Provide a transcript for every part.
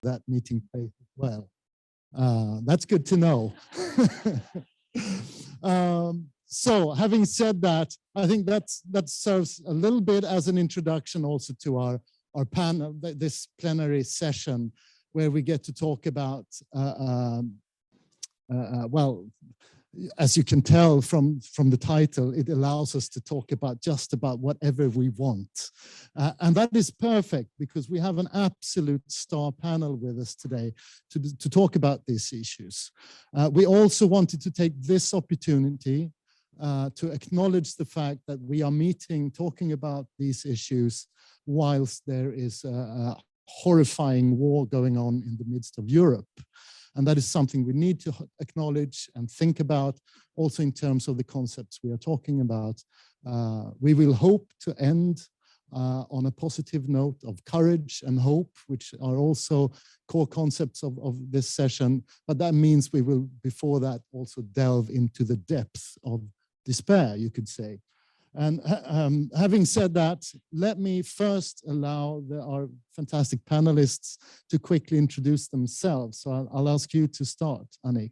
that meeting place as well. That's good to know. So having said that, I think that serves a little bit as an introduction also to our panel, this plenary session, where we get to talk about, well, as you can tell from the title, it allows us to talk about just about whatever we want. And that is perfect because we have an absolute star panel with us today to talk about these issues. We also wanted to take this opportunity to acknowledge the fact that we are talking about these issues whilst there is a horrifying war going on in the midst of Europe. And that is something we need to acknowledge and think about also in terms of the concepts we are talking about. We will hope to end on a positive note of courage and hope, which are also core concepts of this session. But that means we will, before that, also delve into the depth of despair, you could say. And having said that, let me first allow our fantastic panelists to quickly introduce themselves. So I'll ask you to start, Annick.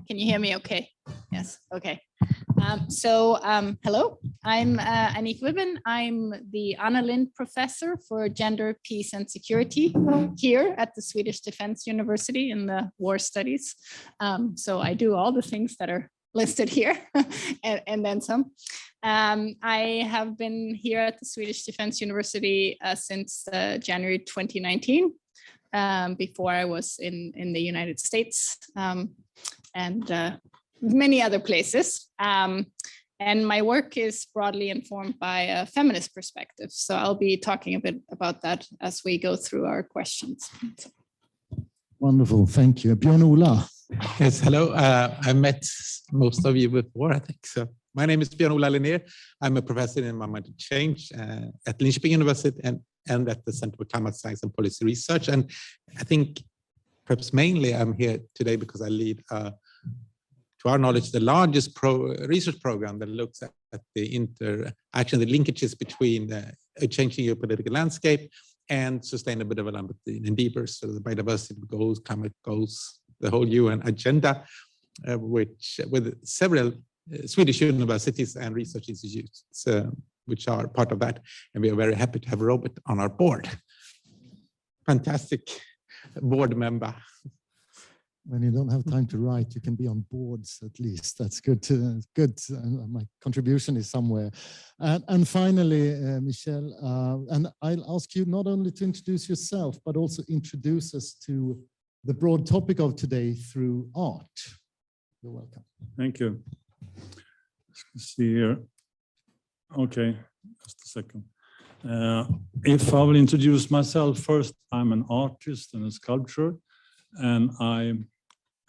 Can you hear me okay? Yes, okay. Hello, I'm Annick Wibben. I'm the Anna Lindh Professor for Gender, Peace and Security here at the Swedish Defense University in the War Studies. So I do all the things that are listed here and then some. I have been here at the Swedish Defense University since January 2019. Before I was in the United States and many other places. And my work is broadly informed by a feminist perspective. So I'll be talking a bit about that as we go through our questions. Wonderful, thank you. Björn-Ola. Yes, hello. I met most of you before, I think. So my name is Björn-Ola Linér. I'm a professor in environmental change at Linköping University and at the Center for Climate Science and Policy Research. And I think perhaps mainly I'm here today because I lead, to our knowledge, the largest research program that looks at the interaction, the linkages between a changing geopolitical landscape and sustainable development in neighbors, so the biodiversity goals, climate goals, the whole UN agenda, which with several Swedish universities and research institutes, which are part of that. And we are very happy to have Robert on our board. Fantastic board member. When you don't have time to write, you can be on boards at least. That's good. Good. My contribution is somewhere. And finally, Michel, and I'll ask you not only to introduce yourself, but also introduce us to the broad topic of today through art. You're welcome. Thank you. Let's see here. Okay, just a second. If I will introduce myself first, I'm an artist and a sculptor, and I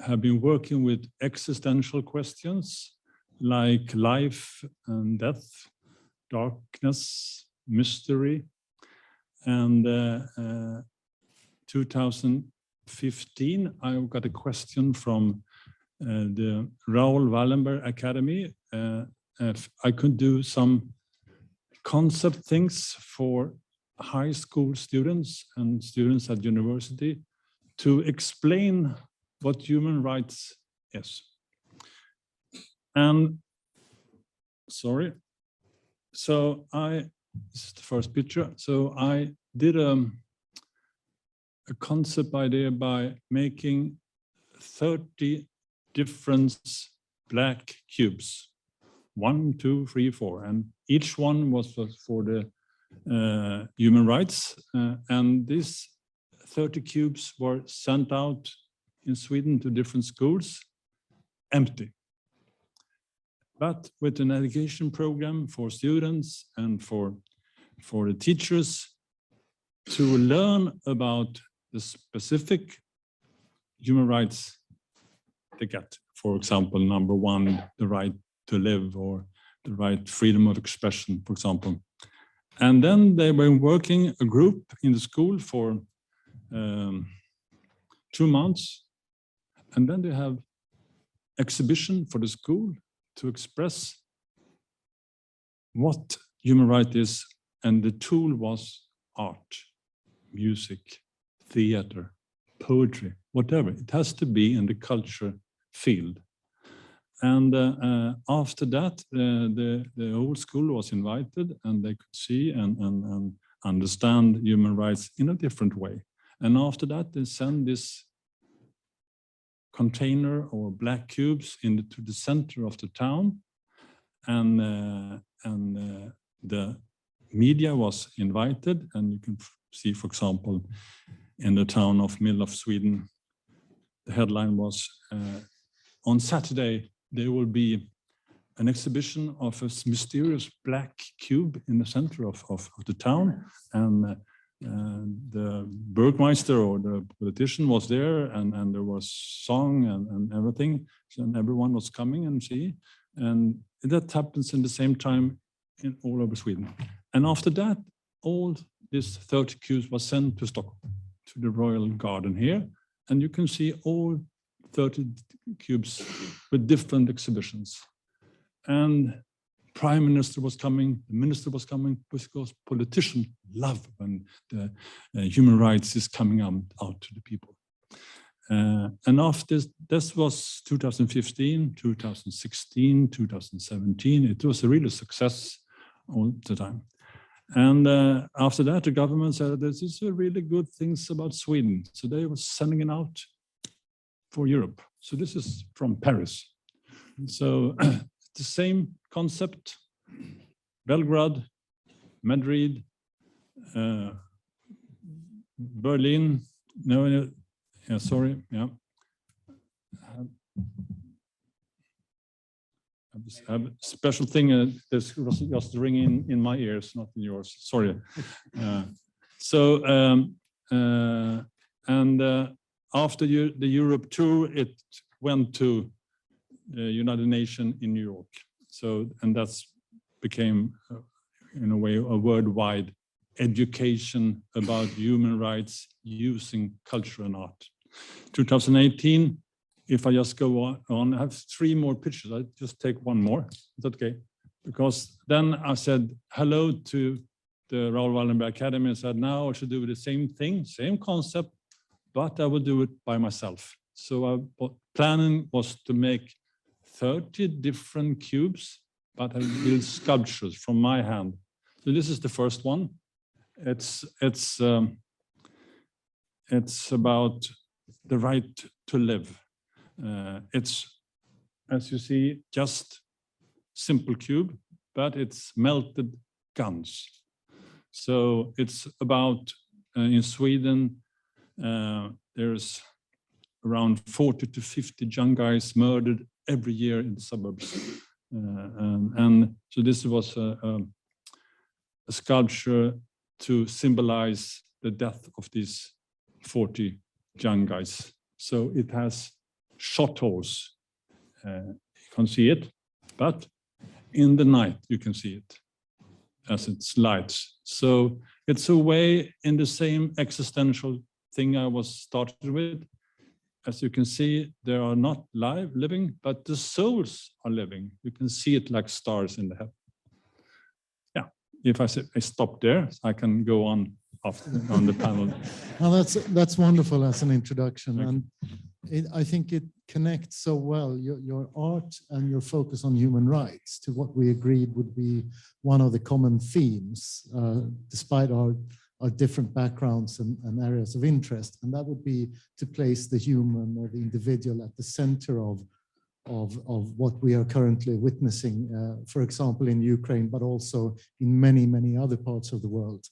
have been working with existential questions like life and death, darkness, mystery. And 2015, I got a question from the Raoul Wallenberg Academy. If I could do some concept things for high school students and students at university to explain what human rights is. And sorry, so this is the first picture. So I did a concept idea by making 30 different black cubes, 1, 2, 3, 4, and each one was for the human rights. And these 30 cubes were sent out in Sweden to different schools, empty. But with an education program for students and for the teachers to learn about the specific human rights they get. For example, number 1, the right to live, or the right freedom of expression, for example. And then they were working a group in the school for 2 months. And then they have exhibition for the school to express what human right is. And the tool was art, music, theater, poetry, whatever. It has to be in the culture field. And after that, the whole school was invited, and they could see and understand human rights in a different way. And after that, they sent this container or black cubes to the center of the town, and the media was invited, and you can see, for example, in the town of middle of Sweden, the headline was, on Saturday, there will be an exhibition of a mysterious black cube in the center of the town. And the Burgmeister or the politician was there, and there was song and everything. And everyone was coming and see. And that happens in the same time in all over Sweden. And after that, all these 30 cubes was sent to Stockholm, to the Royal Garden here. And you can see all 30 cubes with different exhibitions. And Prime Minister was coming, the Minister was coming, because politicians love when the human rights is coming out to the people. And after this was 2015, 2016, 2017. It was a real success all the time. And after that, the government said, this is a really good things about Sweden. So they were sending it out for Europe. So this is from Paris. So the same concept, Belgrade, Madrid, Berlin, sorry, yeah. I have a special thing, this was just ringing in my ears, not in yours, sorry. After the Europe tour, it went to the United Nations in New York. So, and that's became, in a way, a worldwide education about human rights using culture and art. 2018, if I just go on, I have 3 more pictures. I just take one more. Is that okay? Because then I said hello to the Raoul Wallenberg Academy and said, now I should do the same thing, same concept, but I will do it by myself. So planning was to make 30 different cubes, but I build sculptures from my hand. So this is the first one. It's about the right to live. It's, as you see, just simple cube, but it's melted guns. So it's about, in Sweden, there's around 40 to 50 young guys murdered every year in the suburbs. And so this was a sculpture to symbolize the death of these 40 young guys. So it has shot holes. You can't see it, but in the night you can see it as it's lights. So it's a way in the same existential thing I was started with. As you can see, they are not living, but the souls are living. You can see it like stars in the heaven. Yeah, if I stop there, I can go on after on the panel. Well, that's wonderful as an introduction, and I think it connects so well your art and your focus on human rights to what we agreed would be one of the common themes, despite our different backgrounds and areas of interest, and that would be to place the human or the individual at the center of what we are currently witnessing, for example, in Ukraine, but also in many, many other parts of the world.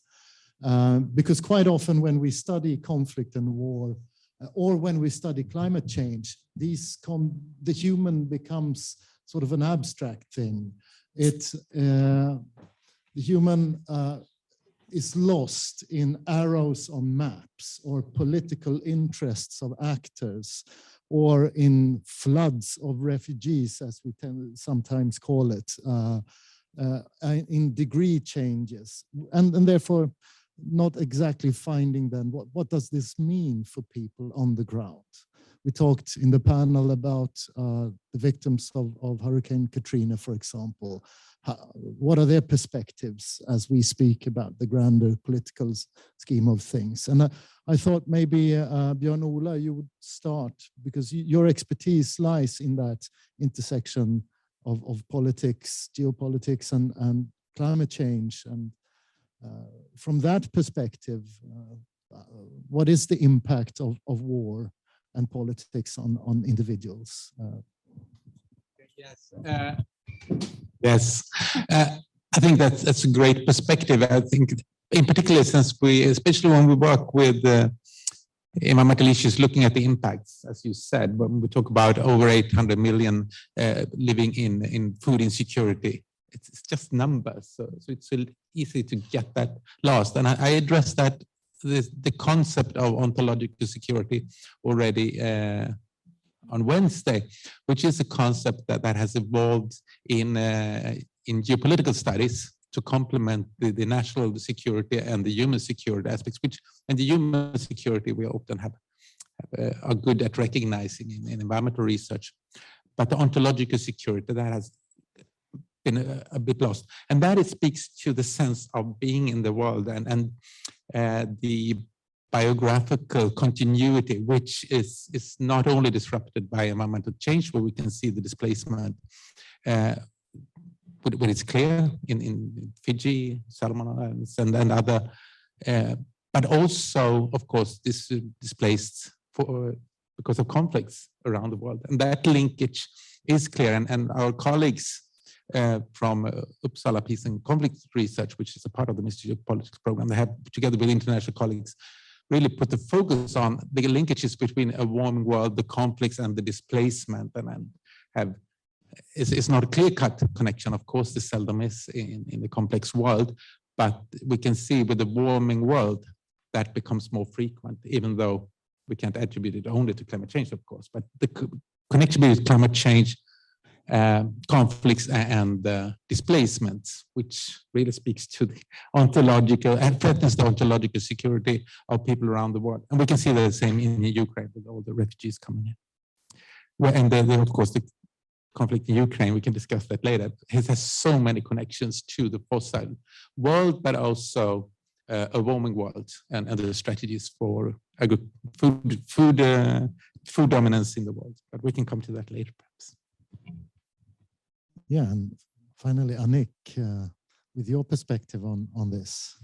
Because quite often when we study conflict and war, or when we study climate change, the human becomes sort of an abstract thing. The human is lost in arrows on maps or political interests of actors or in floods of refugees, as we sometimes call it, in degree changes. And therefore, not exactly finding then what does this mean for people on the ground. We talked in the panel about the victims of Hurricane Katrina, for example. What are their perspectives as we speak about the grander political scheme of things? And I thought maybe Björn-Ola, you would start, because your expertise lies in that intersection of politics, geopolitics, and climate change. And from that perspective, what is the impact of war and politics on individuals? Yes. Yes, I think that's a great perspective. I think, in particular, since especially when we work with environmental issues, looking at the impacts, as you said, when we talk about over 800 million living in food insecurity, it's just numbers. So it's really easy to get that lost. And I addressed that the concept of ontological security already on Wednesday, which is a concept that has evolved in geopolitical studies to complement the national security and the human security aspects, which, and the human security we often are good at recognizing in environmental research. But the ontological security, that has been a bit lost. And that it speaks to the sense of being in the world and the biographical continuity, which is not only disrupted by environmental change, where we can see the displacement when it's clear in Fiji, Solomon Islands, and other, but also, of course, this displaced because of conflicts around the world. And that linkage is clear. And our colleagues from Uppsala Peace and Conflict Research, which is a part of the Ministry of Politics program, they have, together with international colleagues, really put the focus on the linkages between a warming world, the conflicts, and the displacement, and it's not a clear-cut connection. Of course, this seldom is in the complex world, but we can see with the warming world that becomes more frequent, even though we can't attribute it only to climate change, of course. But the connection between climate change, conflicts, and displacements, which really speaks to the ontological and threatens the ontological security of people around the world. And we can see the same in Ukraine with all the refugees coming in. And then, of course, the conflict in Ukraine, we can discuss that later. It has so many connections to the fossil world, but also a warming world and the strategies for a good food dominance in the world. But we can come to that later, perhaps. Yeah, and finally, Annick, with your perspective on this.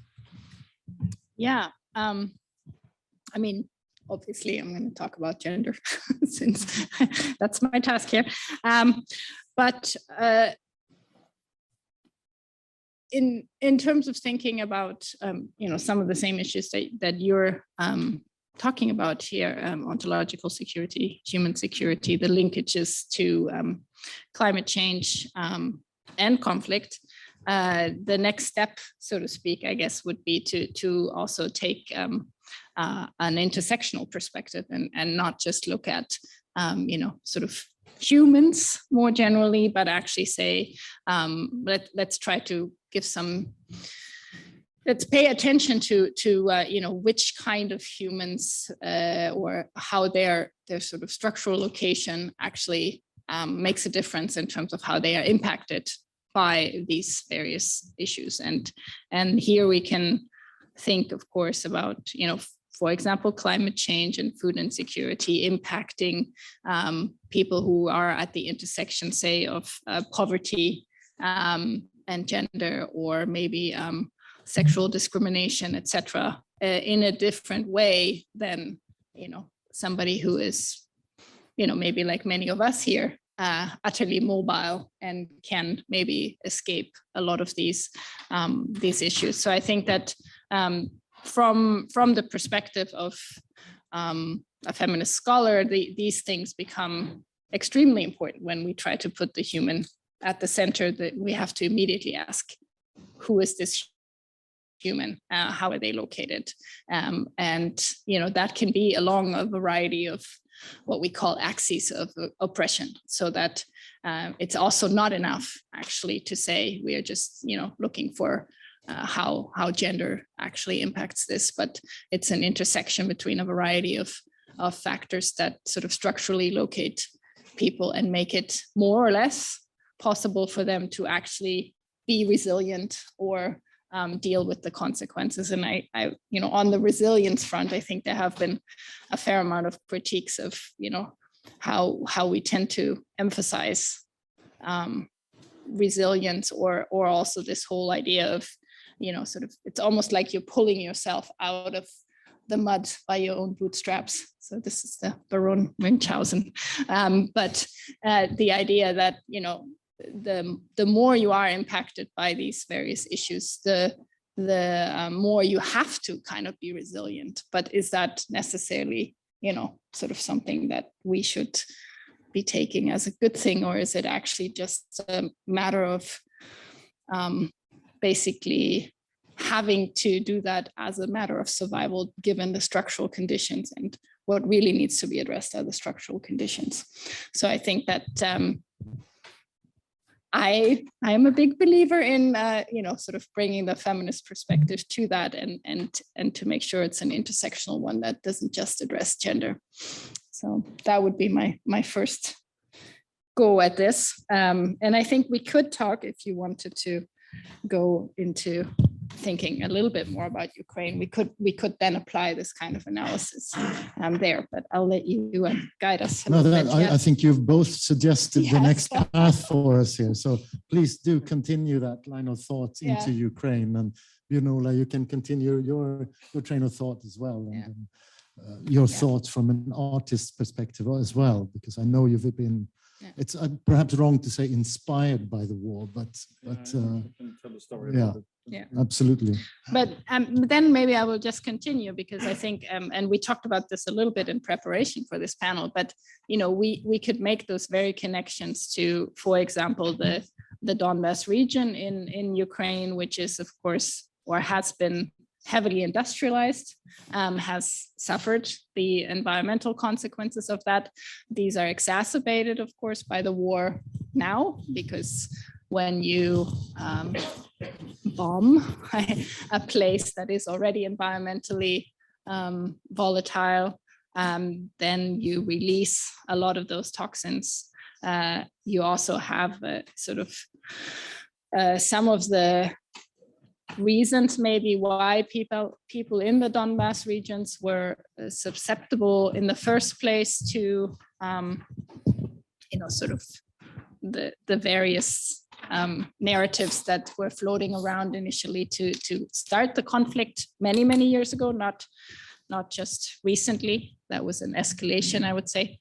Yeah, I mean, obviously, I'm going to talk about gender since that's my task here. But in terms of thinking about some of the same issues that you're talking about here, ontological security, human security, the linkages to climate change and conflict, the next step, so to speak, I guess, would be to also take an intersectional perspective and not just look at sort of humans more generally, but actually say, let's try to give some. Let's pay attention to which kind of humans or how their sort of structural location actually makes a difference in terms of how they are impacted by these various issues. And here we can think, of course, about, for example, climate change and food insecurity impacting people who are at the intersection, say, of poverty and gender, or maybe sexual discrimination, etc., in a different way than, somebody who is, maybe like many of us here, utterly mobile and can maybe escape a lot of these issues. So I think that from the perspective of a feminist scholar, these things become extremely important when we try to put the human at the center. That we have to immediately ask, who is this human? How are they located? And that can be along a variety of what we call axes of oppression, so that it's also not enough actually to say we are just looking for how gender actually impacts this, but it's an intersection between a variety of factors that sort of structurally locate people and make it more or less possible for them to actually be resilient or deal with the consequences. And I, on the resilience front, I think there have been a fair amount of critiques of, how we tend to emphasize resilience, or also this whole idea of, sort of, it's almost like you're pulling yourself out of the mud by your own bootstraps. So this is the Baron Munchausen. But the idea that, the more you are impacted by these various issues, the more you have to kind of be resilient. But is that necessarily, sort of something that we should be taking as a good thing, or is it actually just a matter of basically having to do that as a matter of survival, given the structural conditions, and what really needs to be addressed are the structural conditions. So I think that I am a big believer in, sort of bringing the feminist perspective to that, and to make sure it's an intersectional one that doesn't just address gender. So that would be my first go at this. And I think we could talk, if you wanted to go into thinking a little bit more about Ukraine, we could then apply this kind of analysis there, but I'll let you guide us. No, I think you've both suggested the next path for us here. So please do continue that line of thought into Ukraine, and Björn-Ola, you can continue your train of thought as well, and your thoughts from an artist's perspective as well, because I know you've been. It's perhaps wrong to say inspired by the war, but I can tell a story about it. Yeah, absolutely. But then maybe I will just continue, because I think, and we talked about this a little bit in preparation for this panel, but we could make those very connections to, for example, the Donbas region in Ukraine, which is, of course, or has been heavily industrialized, has suffered the environmental consequences of that. These are exacerbated, of course, by the war now, because when you bomb a place that is already environmentally volatile, then you release a lot of those toxins. You also have sort of some of the reasons maybe why people in the Donbas regions were susceptible in the first place to sort of the various narratives that were floating around initially to start the conflict many years ago, not just recently. That was an escalation, I would say.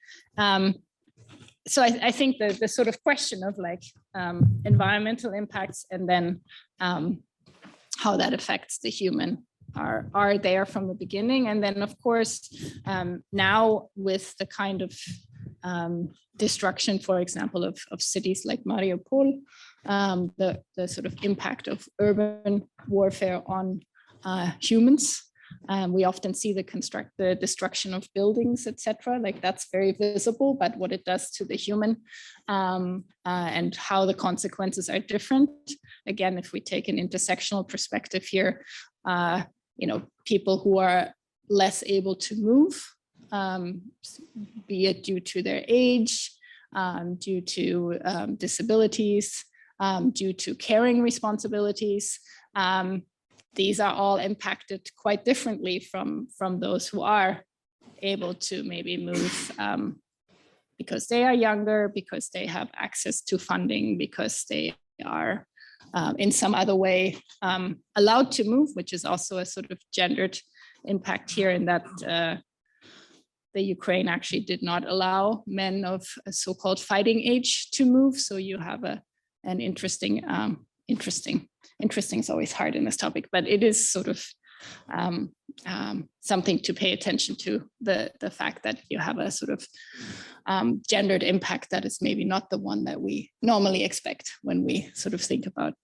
So I think the sort of question of like environmental impacts, and then how that affects the human are there from the beginning. And then, of course, now with the kind of destruction, for example, of cities like Mariupol, the sort of impact of urban warfare on humans. We often see the destruction of buildings, etc. Like that's very visible, but what it does to the human and how the consequences are different. Again, if we take an intersectional perspective here, people who are less able to move, be it due to their age, due to disabilities, due to caring responsibilities, these are all impacted quite differently from those who are able to maybe move because they are younger, because they have access to funding, because they are in some other way allowed to move, which is also a sort of gendered impact here, in that the Ukraine actually did not allow men of a so-called fighting age to move. So you have an interesting is always hard in this topic, but it is sort of something to pay attention to, the fact that you have a sort of gendered impact that is maybe not the one that we normally expect when we sort of think about,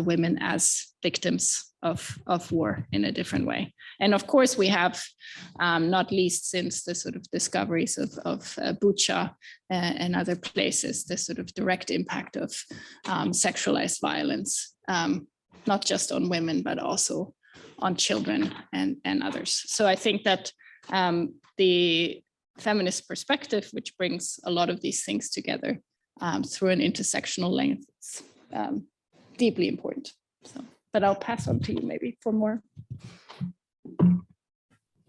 women as victims of war in a different way. And of course, we have, not least since the sort of discoveries of Bucha and other places, the sort of direct impact of sexualized violence, not just on women, but also on children and others. So I think that the feminist perspective, which brings a lot of these things together through an intersectional lens, is deeply important. So, but I'll pass on to you maybe for more.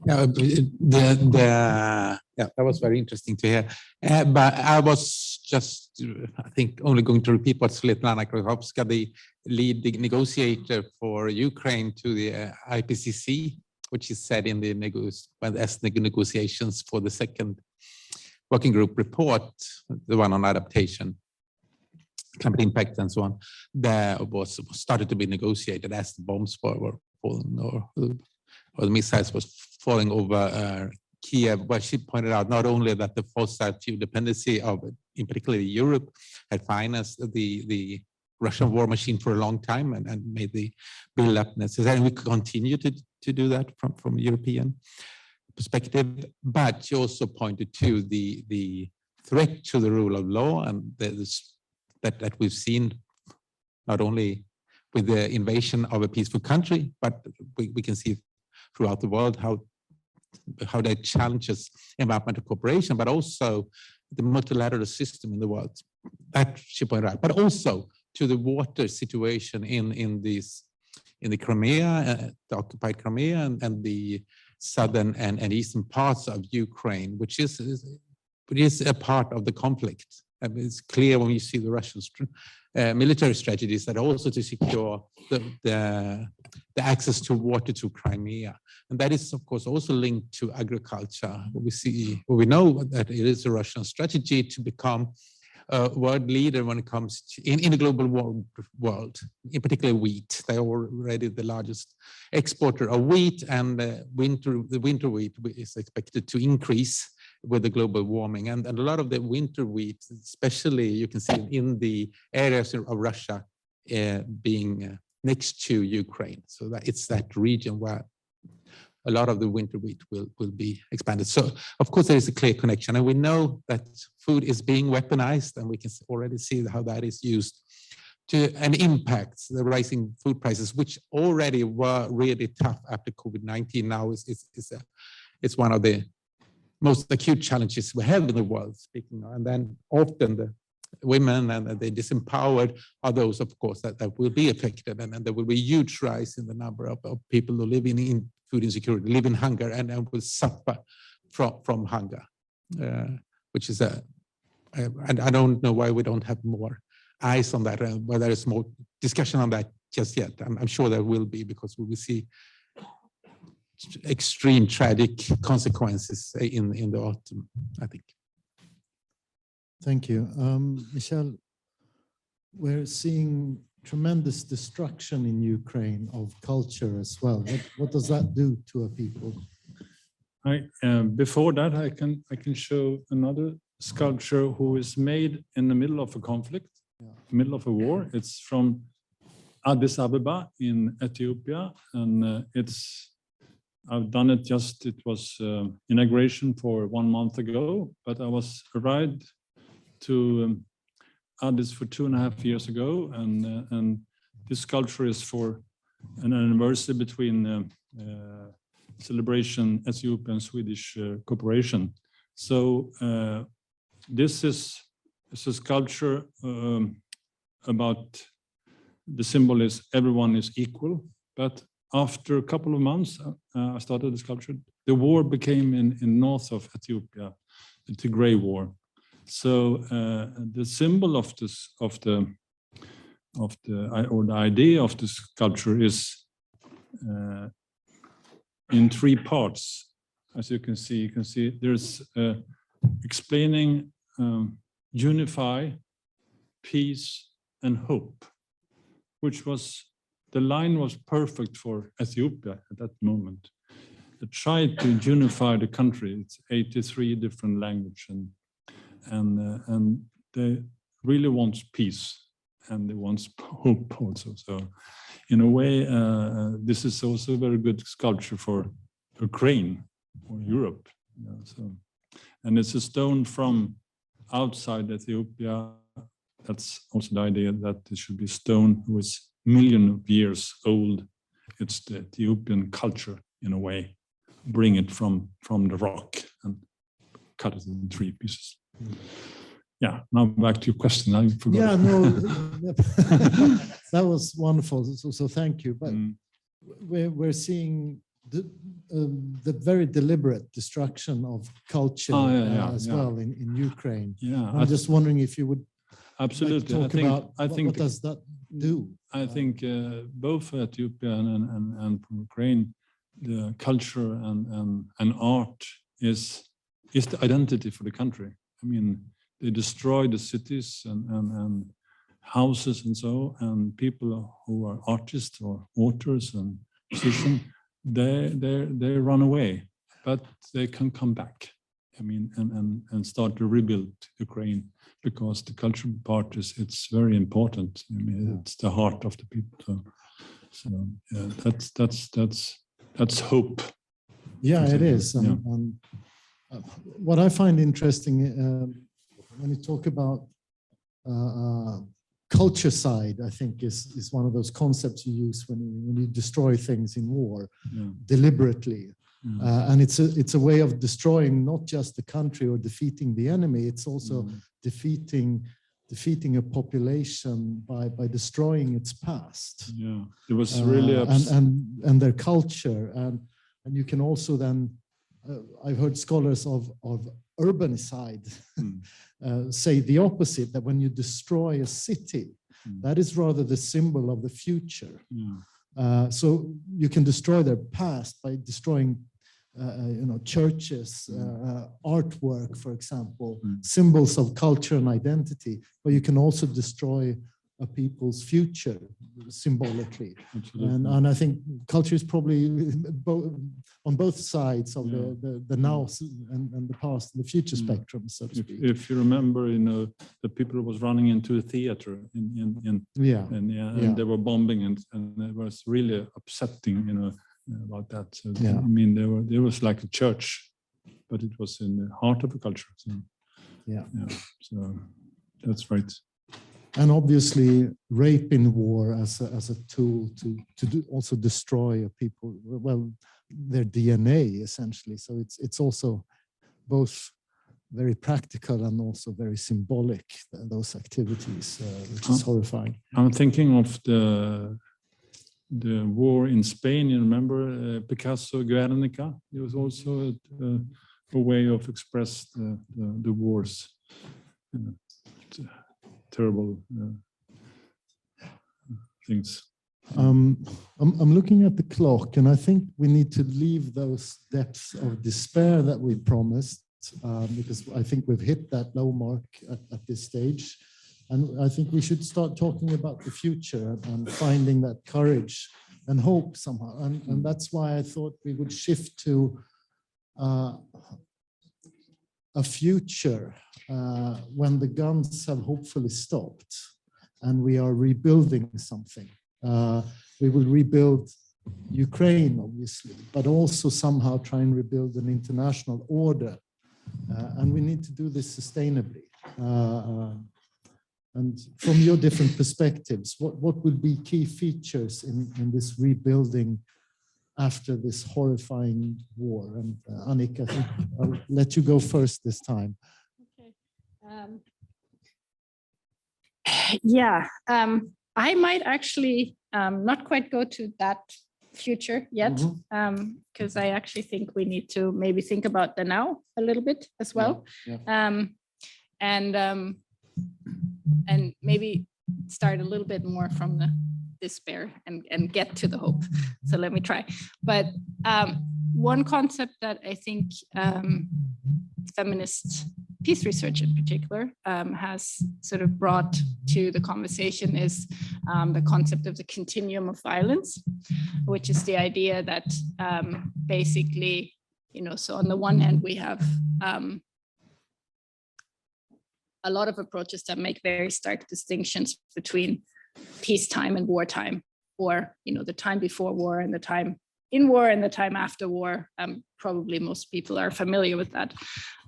Yeah, that was very interesting to hear. But I was just, I think, only going to repeat what Svetlana Krajovska, the lead negotiator for Ukraine to the IPCC, which is said in the negotiations for the second working group report, the one on adaptation, climate impact, and so on, that was started to be negotiated as the bombs were falling, or the missiles was falling over Kiev, where she pointed out not only that the fossil fuel dependency of, in particular Europe, had financed the Russian war machine for a long time and made the build-up necessary. And we could continue to do that from a European perspective. But she also pointed to the threat to the rule of law, and that we've seen not only with the invasion of a peaceful country, but we can see throughout the world how that challenges environmental cooperation, but also the multilateral system in the world. That she pointed out, but also to the water situation in the Crimea, the occupied Crimea, and the southern and eastern parts of Ukraine, which is a part of the conflict. I mean, it's clear when you see the Russian military strategies that also to secure the access to water to Crimea. And that is, of course, also linked to agriculture. We know that it is a Russian strategy to become a world leader when it comes to, in the global world, in particular wheat. They are already the largest exporter of wheat, and the winter wheat is expected to increase with the global warming. And a lot of the winter wheat, especially you can see in the areas of Russia being next to Ukraine. So that it's that region where a lot of the winter wheat will be expanded. So of course there is a clear connection, and we know that food is being weaponized, and we can already see how that is used to and impacts the rising food prices, which already were really tough after COVID-19. Now it's one of the most acute challenges we have in the world, speaking of. And then often the women and the disempowered are those, of course, that will be affected, and there will be a huge rise in the number of people who live in food insecurity, live in hunger, and will suffer from hunger, which is and I don't know why we don't have more eyes on that, whether there is more discussion on that just yet. I'm sure there will be, because we will see extreme tragic consequences in the autumn, I think. Thank you. Michel, we're seeing tremendous destruction in Ukraine of culture as well. What does that do to a people? Before that, I can show another sculpture who is made in the middle of a conflict, middle of a war. It's from Addis Ababa in Ethiopia, and I've done it it was inauguration for 1 month ago, but I was arrived to Addis for 2.5 years ago, and this sculpture is for an anniversary between celebration Ethiopian Swedish cooperation. So this is a sculpture about the symbol is everyone is equal, but after a couple of months, I started the sculpture. The war became in north of Ethiopia, the Tigray War. So the symbol of the idea of the sculpture is in 3 parts. As you can see there's explaining unify, peace, and hope, which was. The line was perfect for Ethiopia at that moment. They tried to unify the country. It's 83 different languages, and they really want peace, and they want hope also. So, in a way, this is also a very good sculpture for Ukraine or Europe. You know, so, and it's a stone from outside Ethiopia. That's also the idea that it should be stone million of years old. It's the Ethiopian culture in a way, bring it from the rock and cut it in 3 pieces. Yeah, now back to your question. I forgot. Yeah, no, that was wonderful. So thank you. But we're seeing the very deliberate destruction of culture as well in Ukraine. Yeah, I'm just wondering if you would absolutely like to talk about what does that do? I think both for Ethiopia and Ukraine, the culture and art is the identity for the country. I mean, they destroy the cities and houses and so, and people who are artists or authors and musicians, they run away, but they can come back. I mean, and start to rebuild Ukraine, because the cultural part it's very important. I mean, it's the heart of the people. So yeah, that's hope. Yeah, it is. What I find interesting when you talk about culture side, I think is one of those concepts you use when you destroy things in war deliberately. And it's a way of destroying not just the country or defeating the enemy, it's also defeating a population by destroying its past. Yeah, it was really and their culture, and you can also then I've heard scholars of urbanicide say the opposite, that when you destroy a city, that is rather the symbol of the future. So you can destroy their past by destroying churches, artwork, for example, symbols of culture and identity, but you can also destroy a people's future symbolically. And I think culture is probably on both sides of the now and the past and the future spectrum, so to speak. If you remember, the people was running into a theater and they were bombing and it was really upsetting, about that. So, I mean, there was like a church, but it was in the heart of the culture. So, so that's right. And obviously, rape in war as a tool to also destroy a people, well, their DNA essentially. So it's also both very practical and also very symbolic, those activities, which is horrifying. I'm thinking of the war in Spain. You remember Picasso, Guernica? It was also a way of express the wars. Terrible things. I'm looking at the clock, and I think we need to leave those depths of despair that we promised, because I think we've hit that low mark at this stage. And I think we should start talking about the future and finding that courage and hope somehow. And that's why I thought we would shift to a future when the guns have hopefully stopped and we are rebuilding something. We will rebuild Ukraine, obviously, but also somehow try and rebuild an international order. And we need to do this sustainably. And from your different perspectives, what will be key features in this rebuilding after this horrifying war? And Annick, I think I'll let you go first this time. Okay. I might actually not quite go to that future yet, because I actually think we need to maybe think about the now a little bit as well. And maybe start a little bit more from the despair and get to the hope. So let me try. But one concept that I think feminist peace research in particular has sort of brought to the conversation is the concept of the continuum of violence, which is the idea that basically, so on the one hand, we have a lot of approaches that make very stark distinctions between peacetime and wartime, or the time before war and the time in war and the time after war. Probably most people are familiar with that.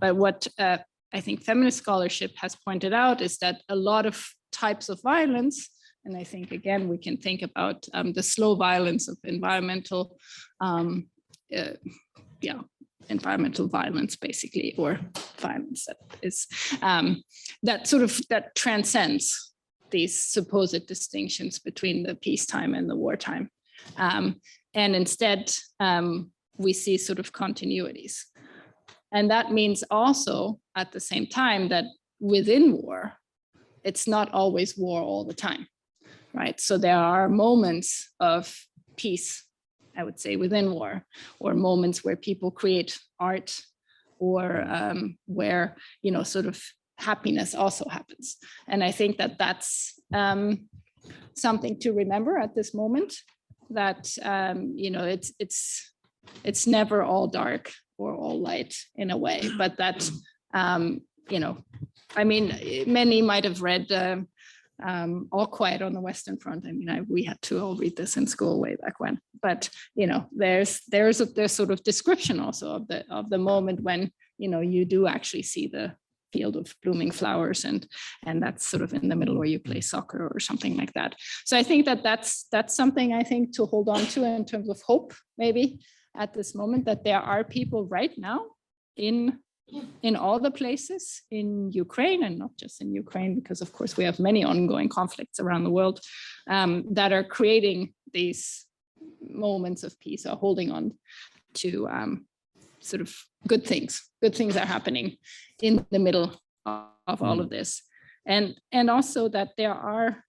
But what I think feminist scholarship has pointed out is that a lot of types of violence, and I think again we can think about the slow violence of environmental environmental violence, basically, or violence that is that transcends these supposed distinctions between the peacetime and the wartime. And instead, we see sort of continuities. And that means also at the same time that within war, it's not always war all the time, right? So there are moments of peace, I would say, within war, or moments where people create art, or where, sort of happiness also happens. And I think that that's something to remember at this moment, that, it's never all dark or all light in a way, but that, many might have read All Quiet on the Western Front. I mean, we had to all read this in school way back when, but, there's sort of description also of the moment when, you do actually see the field of blooming flowers, and that's sort of in the middle where you play soccer or something like that. So I think that that's something, I think, to hold on to in terms of hope, maybe at this moment, that there are people right now in all the places in Ukraine, and not just in Ukraine, because of course we have many ongoing conflicts around the world, that are creating these moments of peace, or holding on to sort of good things. Good things are happening in the middle of all of this. And also that there are,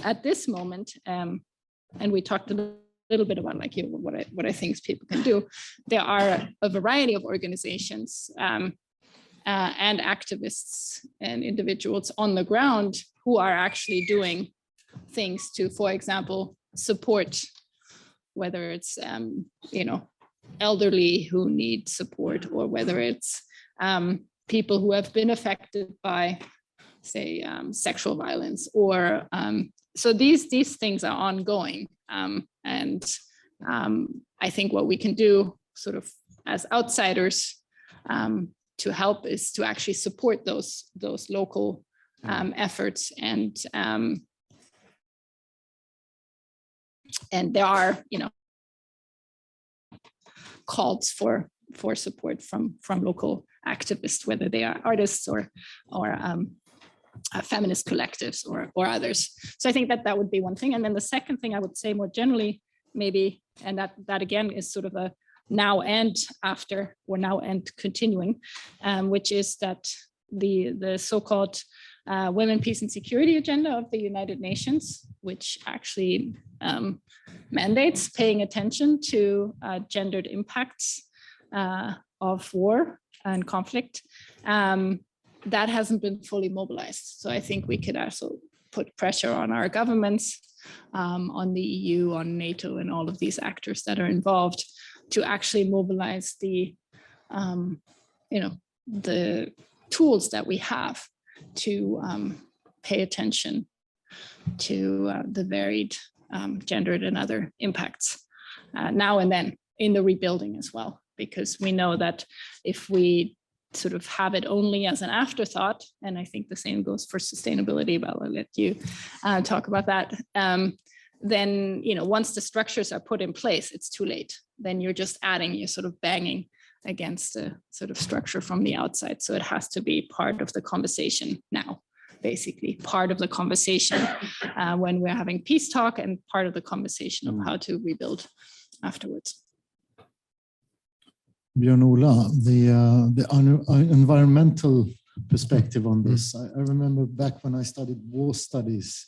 at this moment, and we talked a little bit about what I think people can do. There are a variety of organizations and activists and individuals on the ground who are actually doing things to, for example, support, whether it's elderly who need support, or whether it's people who have been affected by, say, sexual violence, or so these things are ongoing. And I think what we can do sort of as outsiders to help is to actually support those local efforts. And there are, calls for support from local activists, whether they are artists or feminist collectives or others. So I think that would be one thing. And then the second thing I would say more generally, maybe, and that again is sort of a now and after, or now and continuing, which is that the so-called Women, Peace and Security agenda of the United Nations, which actually mandates paying attention to gendered impacts of war and conflict, that hasn't been fully mobilized. So I think we could also put pressure on our governments, on the EU, on NATO, and all of these actors that are involved to actually mobilize the tools that we have to pay attention to the varied gendered and other impacts now and then in the rebuilding as well, because we know that if we sort of have it only as an afterthought, and I think the same goes for sustainability, but I'll let you talk about that, then once the structures are put in place, it's too late. Then you're just adding, you're sort of banging against a sort of structure from the outside. So it has to be part of the conversation now, basically part of the conversation when we're having peace talk, and part of the conversation of how to rebuild afterwards. Björn-Ola, the environmental perspective on this. I remember back when I studied war studies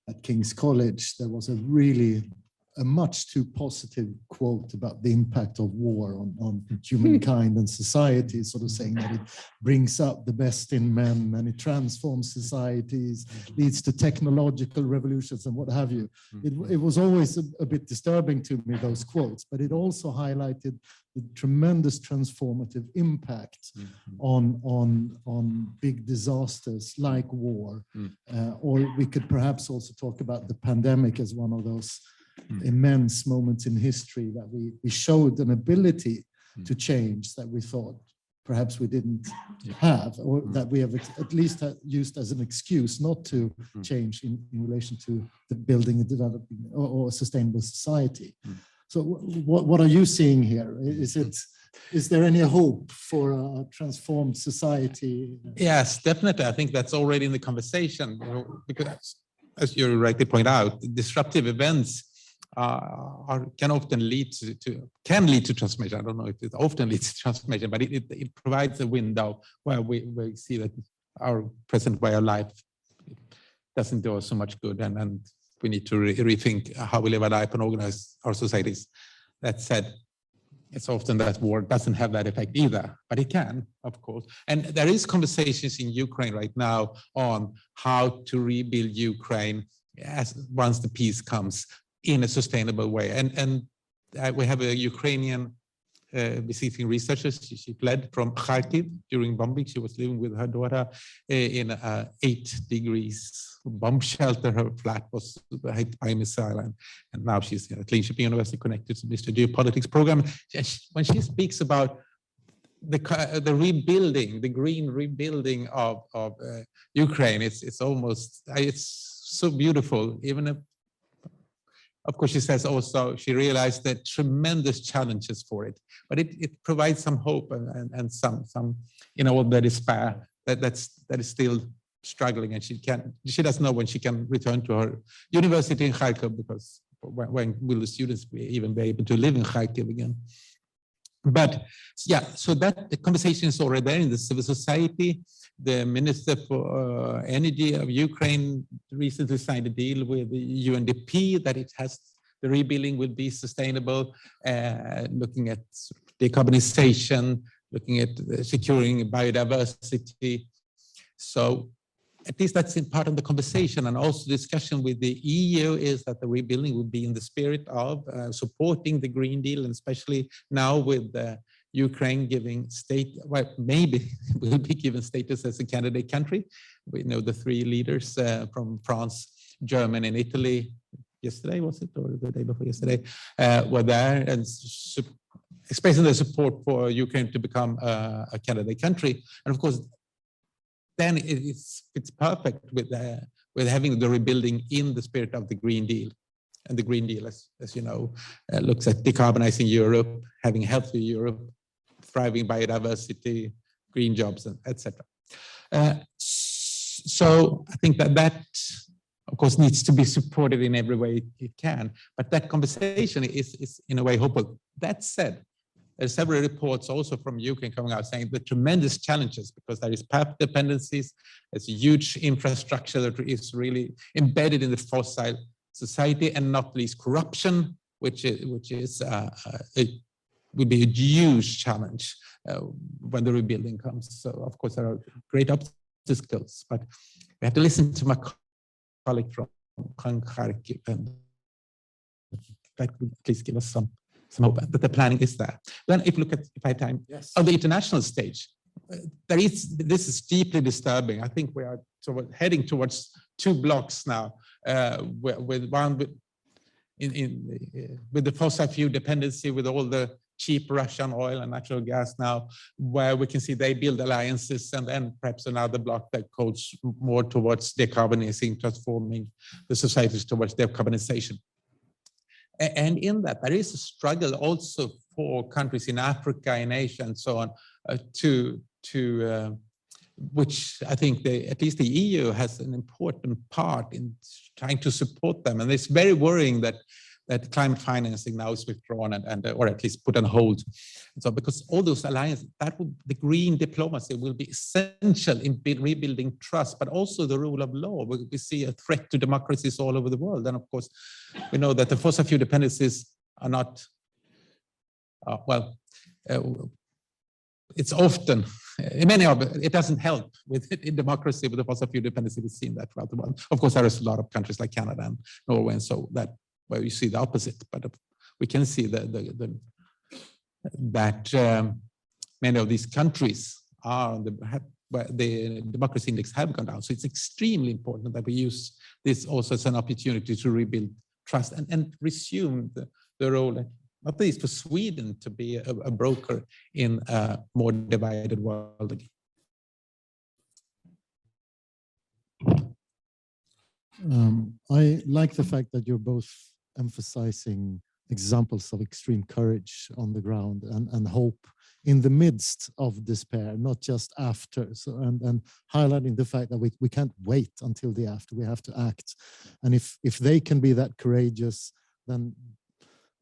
at King's College, there was a much too positive quote about the impact of war on humankind and society, sort of saying that it brings out the best in men and it transforms societies, leads to technological revolutions and what have you. It was always a bit disturbing to me, those quotes, but it also highlighted the tremendous transformative impact on big disasters like war. Or we could perhaps also talk about the pandemic as one of those immense moments in history that we showed an ability to change that we thought perhaps we didn't have, or that we have at least used as an excuse not to change in relation to the building a developing or a sustainable society. So what are you seeing here? Is it Is there any hope for a transformed society? Yes, definitely. I think that's already in the conversation, because as you rightly point out, disruptive events can often lead to transformation. I don't know if it often leads to transformation, but it provides a window where we see that our present way of life doesn't do us so much good, and we need to rethink how we live our life and organize our societies. That said, it's often that war doesn't have that effect either, but it can, of course. And there is conversations in Ukraine right now on how to rebuild Ukraine once the peace comes in a sustainable way. And we have a Ukrainian visiting researcher. She fled from Kharkiv during bombing. She was living with her daughter in a 8 degrees bomb shelter. Her flat was hit by a missile, and now she's at Linköping University connected to Mr. Geopolitics program. When she speaks about the rebuilding, the green rebuilding of Ukraine, it's almost, it's so beautiful. Even if, of course, she says also she realized the tremendous challenges for it, but it provides some hope and some all the despair that is still struggling, and she doesn't know when she can return to her university in Kharkiv, because when will the students even be able to live in Kharkiv again? But yeah, so that the conversation is already there in the civil society. The Minister for Energy of Ukraine recently signed a deal with the UNDP that it has, the rebuilding will be sustainable, looking at decarbonization, looking at securing biodiversity. So at least that's in part of the conversation, and also discussion with the EU is that the rebuilding will be in the spirit of supporting the Green Deal, and especially now with Ukraine giving maybe will be given status as a candidate country. We know the 3 leaders from France, Germany, and Italy. Yesterday, was it, or the day before yesterday, were there and expressing their support for Ukraine to become a candidate country. And of course, then it's perfect with having the rebuilding in the spirit of the Green Deal. And the Green Deal, as you know, looks at decarbonizing Europe, having a healthy Europe, thriving biodiversity, green jobs, etc. So I think that of course needs to be supported in every way it can. But that conversation is in a way hopeful. That said, there's several reports also from Ukraine coming out saying the tremendous challenges, because there is path dependencies, there's a huge infrastructure that is really embedded in the fossil society, and not least corruption, which will be a huge challenge when the rebuilding comes. So of course there are great obstacles, but we have to listen to my colleague from Kharkiv, and that would please give us some hope that the planning is there. Then if you look at, if I have time, yes, on the international stage, this is deeply disturbing. I think we are heading towards 2 blocks now, with one with the fossil fuel dependency, with all the cheap Russian oil and natural gas now, where we can see they build alliances, and then perhaps another block that goes more towards decarbonizing, transforming the societies towards decarbonization. And in that, there is a struggle also for countries in Africa, in Asia, and so on, which I think at least the EU has an important part in trying to support them. And it's very worrying that climate financing now is withdrawn or at least put on hold. And so because all those alliances, the green diplomacy will be essential in rebuilding trust, but also the rule of law. We see a threat to democracies all over the world. And of course, we know that the fossil fuel dependencies are not, it's often, in many of it doesn't help in democracy with the fossil fuel dependency. We've seen that throughout the world. Of course, there is a lot of countries like Canada and Norway, and so that where you see the opposite. But we can see that many of these countries are where the democracy index have gone down. So it's extremely important that we use this also as an opportunity to rebuild trust and resume the role, not least for Sweden, to be a broker in a more divided world again. I like the fact that you're both emphasizing examples of extreme courage on the ground and hope in the midst of despair, not just after. So, and highlighting the fact that we can't wait until the after, we have to act. And if they can be that courageous, then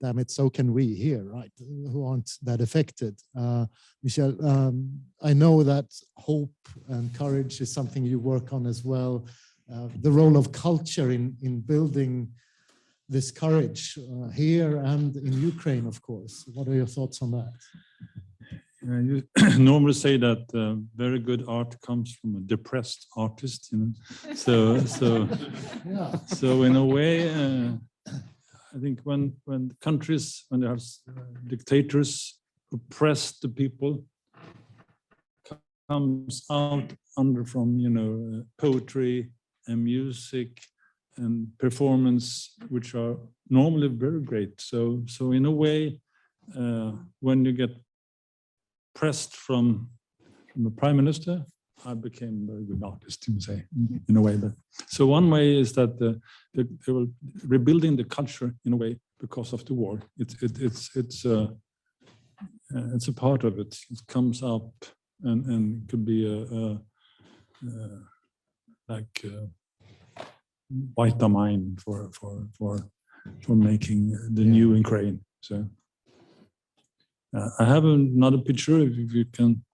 damn it, so can we here, right? Who aren't that affected. Michel, I know that hope and courage is something you work on as well. The role of culture in building this courage here and in Ukraine, of course. What are your thoughts on that? You normally say that very good art comes from a depressed artist, you know. Yeah. So in a way, I think when countries, when there are dictators oppress the people, comes out under from, you know, poetry and music and performance, which are normally very great. So in a way, when you get pressed from the prime minister, I became a very good artist, you say, in a way. But so one way is that they were rebuilding the culture in a way because of the war. It's a part of it. It comes up and could be like vitamin for making the new Ukraine. So I have another picture if you can.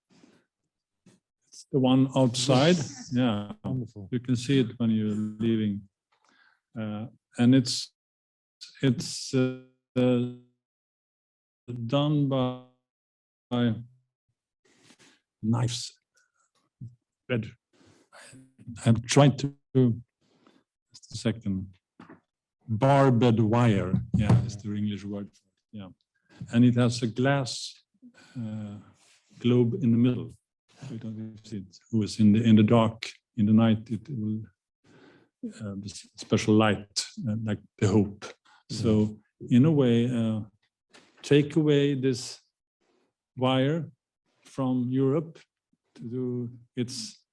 It's the one outside. Yeah, Wonderful. you can see it when you're leaving, and it's done by knives. Red. I've tried to. Just a second. Barbed wire. Yeah, it's the English word. Yeah, and it has a glass globe in the middle. You don't see it. It was in the dark, in the night. It will this special light, like the hope. So in a way, take away this wire from Europe. It's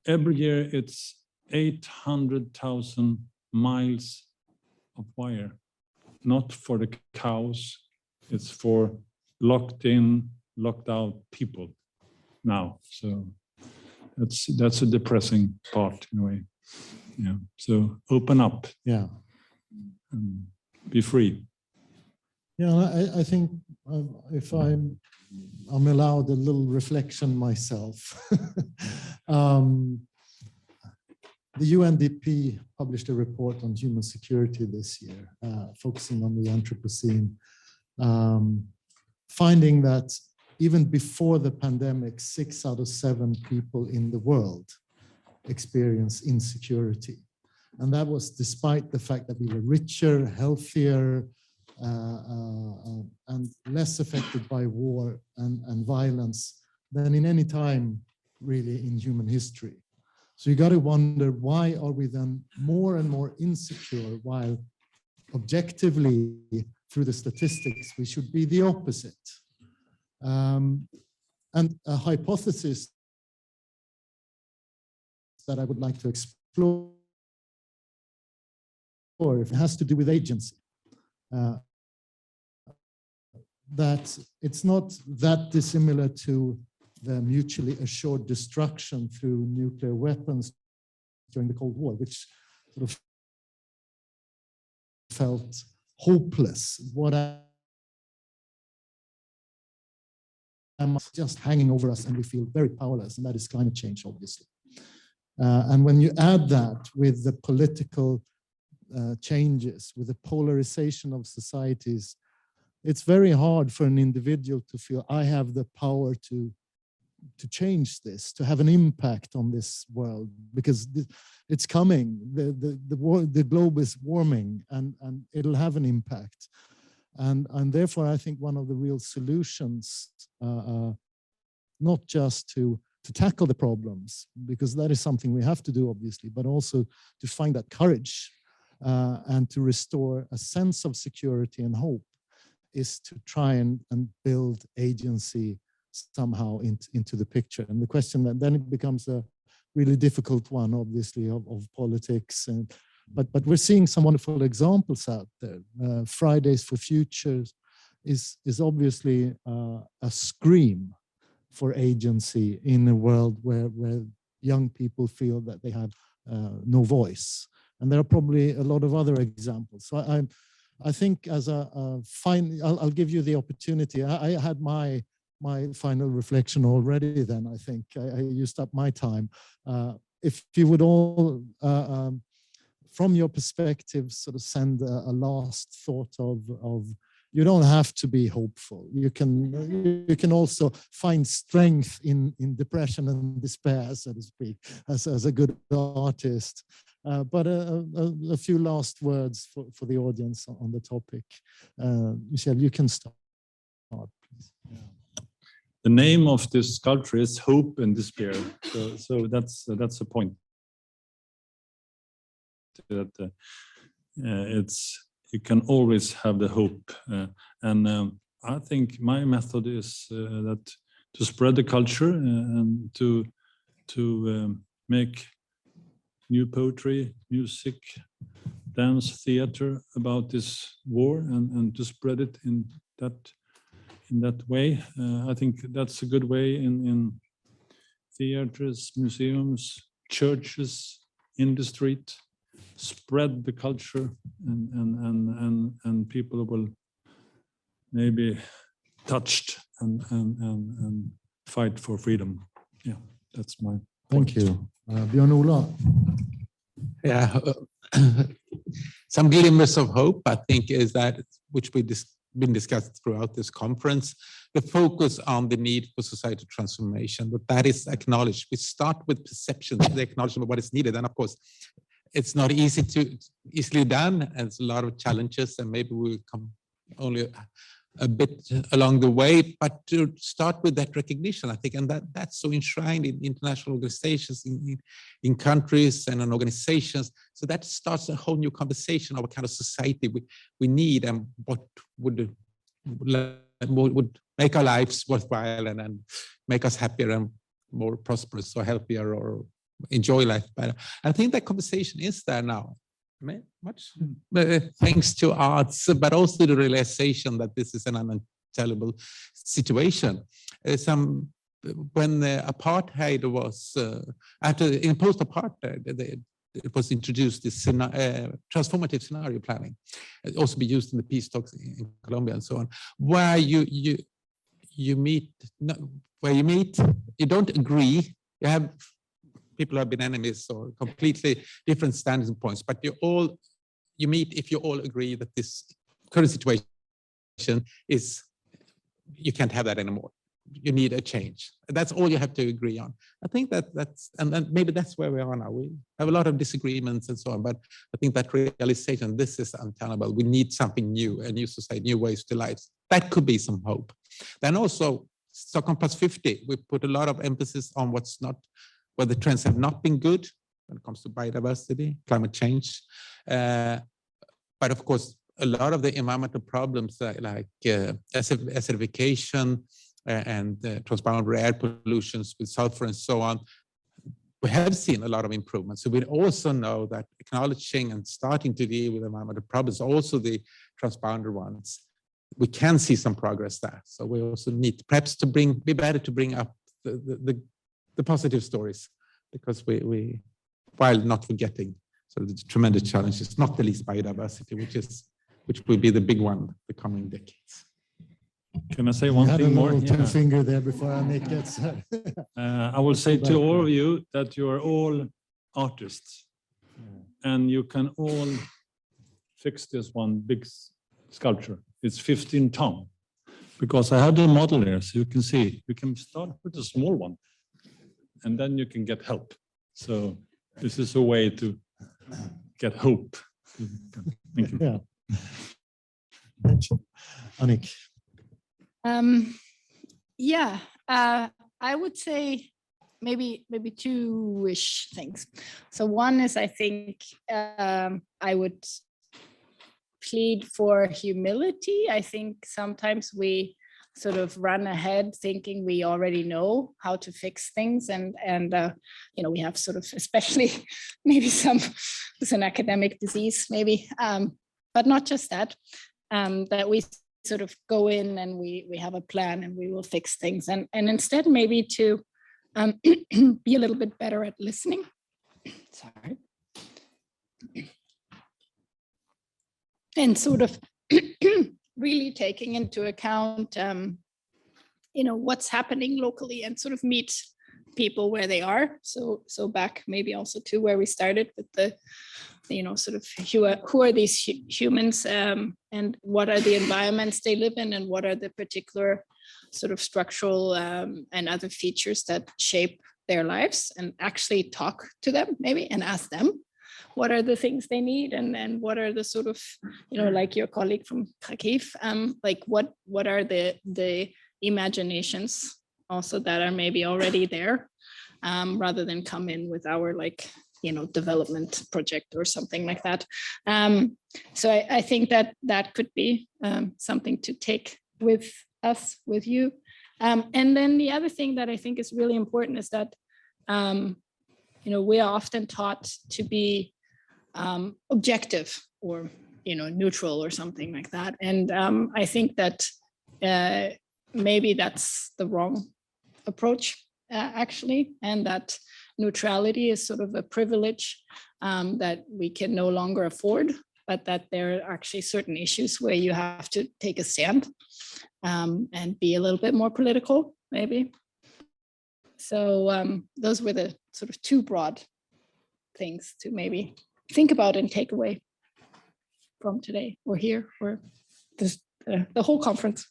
every year. It's 800,000 miles of wire, not for the cows. It's for locked in, locked out people now. So that's a depressing part in a way. Yeah. So open up. Yeah. And be free. Yeah, I think if I'm allowed a little reflection myself. The UNDP published a report on human security this year, focusing on the Anthropocene, finding that even before the pandemic, 6 out of 7 people in the world experience insecurity. And that was despite the fact that we were richer, healthier, and less affected by war and violence than in any time really in human history. So you got to wonder, why are we then more and more insecure while objectively through the statistics we should be the opposite? And a hypothesis that I would like to explore it has to do with agency. That it's not that dissimilar to the mutually assured destruction through nuclear weapons during the Cold War, which sort of felt hopeless. What am just hanging over us, and we feel very powerless, and that is climate change, obviously. And when you add that with the political changes, with the polarization of societies, it's very hard for an individual to feel I have the power to change this, to have an impact on this world, because it's coming. The globe is warming, and it'll have an impact. And therefore, I think one of the real solutions, not just to tackle the problems, because that is something we have to do, obviously, but also to find that courage and to restore a sense of security and hope, is to try and build agency somehow into the picture. And the question that then it becomes a really difficult one, obviously, of politics. But we're seeing some wonderful examples out there. Fridays for Futures is obviously a scream for agency in a world where young people feel that they have no voice. And there are probably a lot of other examples. So I think as I'll give you the opportunity. I had my final reflection already then. I think I used up my time. If you would all, from your perspective, sort of send a last thought of you don't have to be hopeful. You can also find strength in depression and despair, so to speak, as a good artist. But a few last words for the audience on the topic. Michel, you can start, please. Yeah. The name of this sculpture is Hope and Despair. So that's the point. That you can always have the hope, and I think my method is that to spread the culture and to make new poetry, music, dance, theater about this war, and to spread it in that way. I think that's a good way in theaters, museums, churches, in the street. Spread the culture, and people will maybe touched and fight for freedom. Yeah, that's my point. Thank you. Björn-Ola. Yeah, some glimmers of hope, I think, is that, which we've been discussed throughout this conference, the focus on the need for societal transformation, that is acknowledged. We start with perceptions, the acknowledgement of what is needed, and of course, it's not easily done, and there's a lot of challenges, and maybe we'll come only a bit along the way, but to start with that recognition, I think, and that's so enshrined in international organizations, in countries and in organizations. So that starts a whole new conversation of what kind of society we need, and what would make our lives worthwhile and make us happier and more prosperous or healthier or enjoy life better. I think that conversation is there now, much thanks to arts, but also the realization that this is an untenable situation. When apartheid was in post-apartheid, it was introduced this transformative scenario planning. It also be used in the peace talks in Colombia and so on, where you meet, you don't agree, you have people who have been enemies or completely different standing points, but you meet if you all agree that this current situation is, you can't have that anymore. You need a change. That's all you have to agree on. I think that's, and maybe that's where we are now. We have a lot of disagreements and so on, but I think that realization, this is untenable. We need something new, a new society, new ways to life. That could be some hope. Then also, Stockholm Plus 50, we put a lot of emphasis on where the trends have not been good when it comes to biodiversity, climate change. But of course, a lot of the environmental problems like acidification and transboundary air pollutions with sulfur and so on, we have seen a lot of improvements. So we also know that acknowledging and starting to deal with environmental problems, also the transboundary ones, we can see some progress there. So we also need perhaps to be better to bring up the positive stories, because we while not forgetting sort of the tremendous challenges, not the least biodiversity, which will be the big one the coming decades. Can I say one thing more? Two finger there before Annick gets. I will say to all of you that you are all artists, and you can all fix this one big sculpture. It's 15 tons, because I have the model here, so you can see. You can start with a small one, and then you can get help. So this is a way to get hope. Thank you. Yeah. Annick. I would say maybe two-ish things. So one is, I think I would plead for humility. I think sometimes we sort of run ahead thinking we already know how to fix things, and we have sort of, especially maybe it's an academic disease maybe, but not just that, that we sort of go in and we have a plan and we will fix things, and instead maybe to be a little bit better at listening. Sorry. And sort of really taking into account, you know, what's happening locally and sort of meet people where they are. So back maybe also to where we started with the, you know, sort of who are these humans, and what are the environments they live in, and what are the particular sort of structural and other features that shape their lives, and actually talk to them maybe and ask them what are the things they need, and what are the sort of, you know, like your colleague from Kharkiv, like what are the imaginations also that are maybe already there, rather than come in with our, like, you know, development project or something like that. So I think that could be something to take with us, with you. And then the other thing that I think is really important is that, you know, we are often taught to be objective or, you know, neutral or something like that. And I think that maybe that's the wrong approach, actually, and that neutrality is sort of a privilege that we can no longer afford, but that there are actually certain issues where you have to take a stand and be a little bit more political, maybe. So those were the sort of two broad things to maybe think about and take away from today or here or this, the whole conference.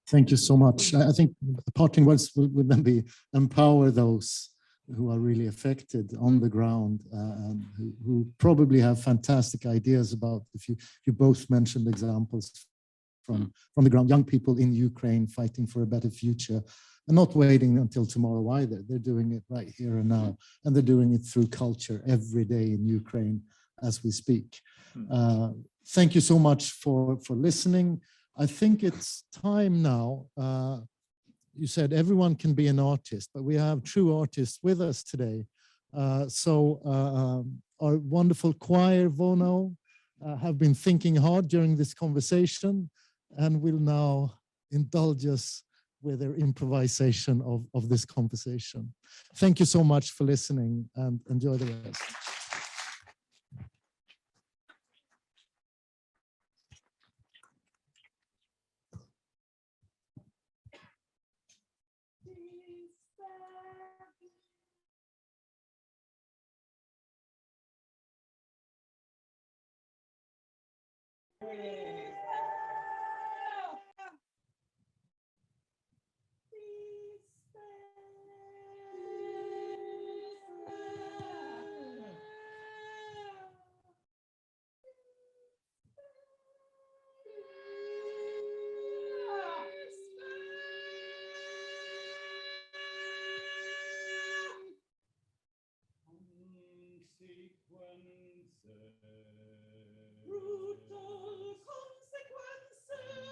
Thank you so much. I think the parting words would then be empower those who are really affected on the ground, and who probably have fantastic ideas about, if you both mentioned examples from the ground, young people in Ukraine fighting for a better future and not waiting until tomorrow either. They're doing it right here and now, and they're doing it through culture every day in Ukraine as we speak. Thank you so much for listening. I think it's time now. You said everyone can be an artist, but we have true artists with us today. Our wonderful choir, Vono, have been thinking hard during this conversation and will now indulge us with their improvisation of this conversation. Thank you so much for listening, and enjoy the rest. Brutal consequences.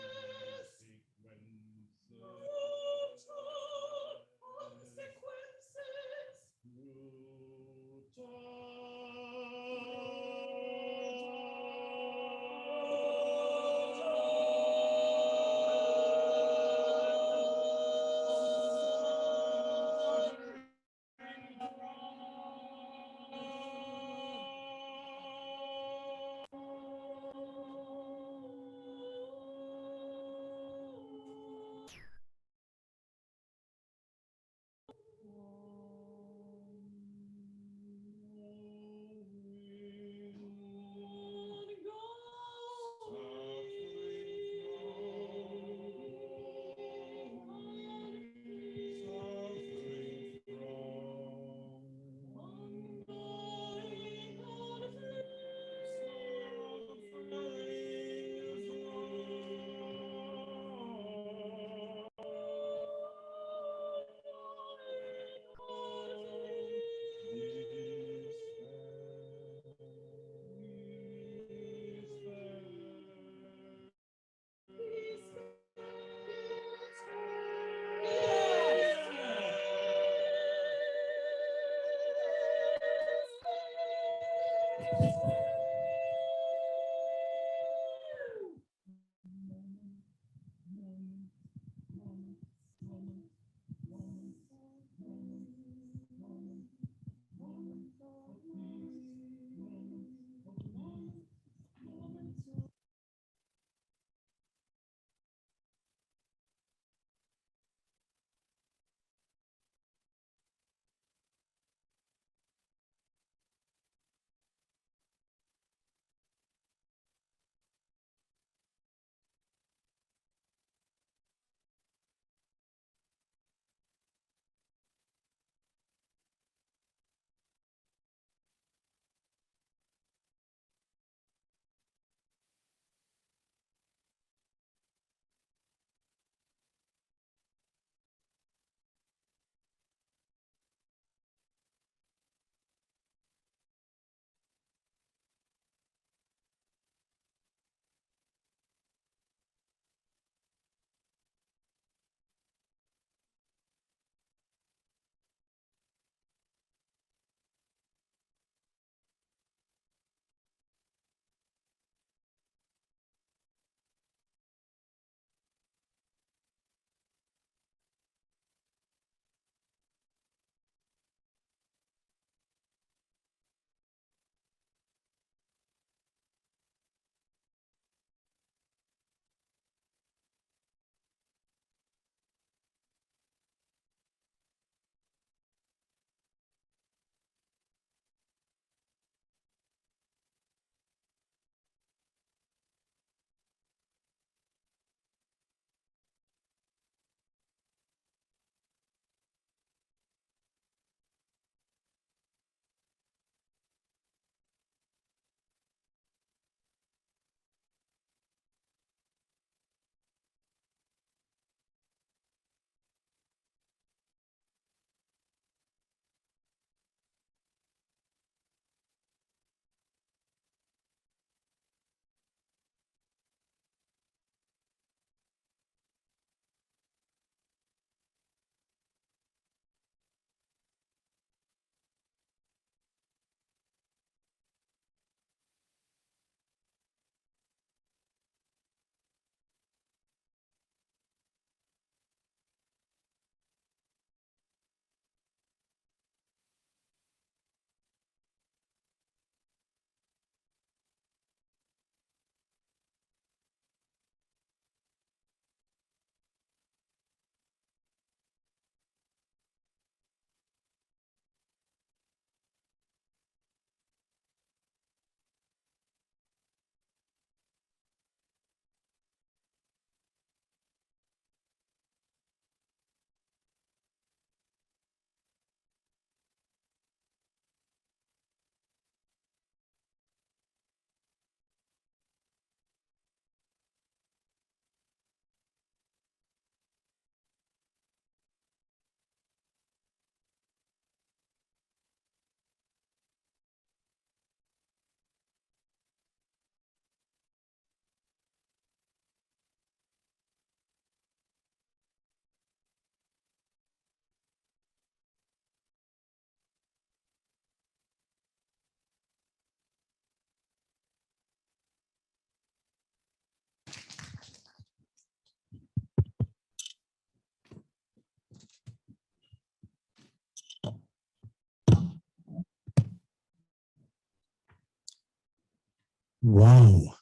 Wow.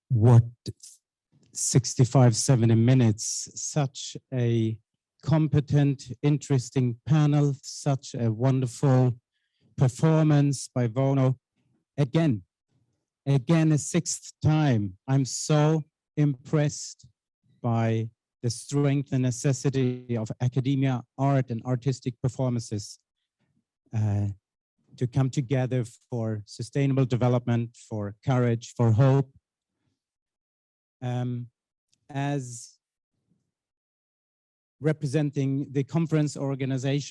What 65, 70 minutes, such a competent, interesting panel, such a wonderful performance by Vono. Again, a sixth time. I'm so impressed by the strength and necessity of academia, art, and artistic performances to come together for sustainable development, for courage, for hope. As representing the conference organizers,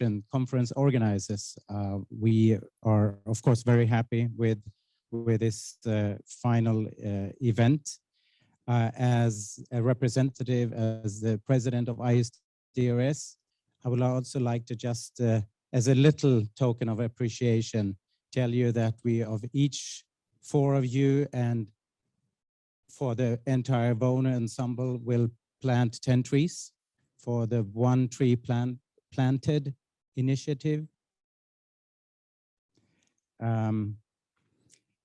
we are of course very happy with this final event. As a representative, as the president of ISDRS, I would also like to just, as a little token of appreciation, tell you that we, of each four of you and for the entire Vono ensemble, will plant 10 trees for the One Tree Planted initiative.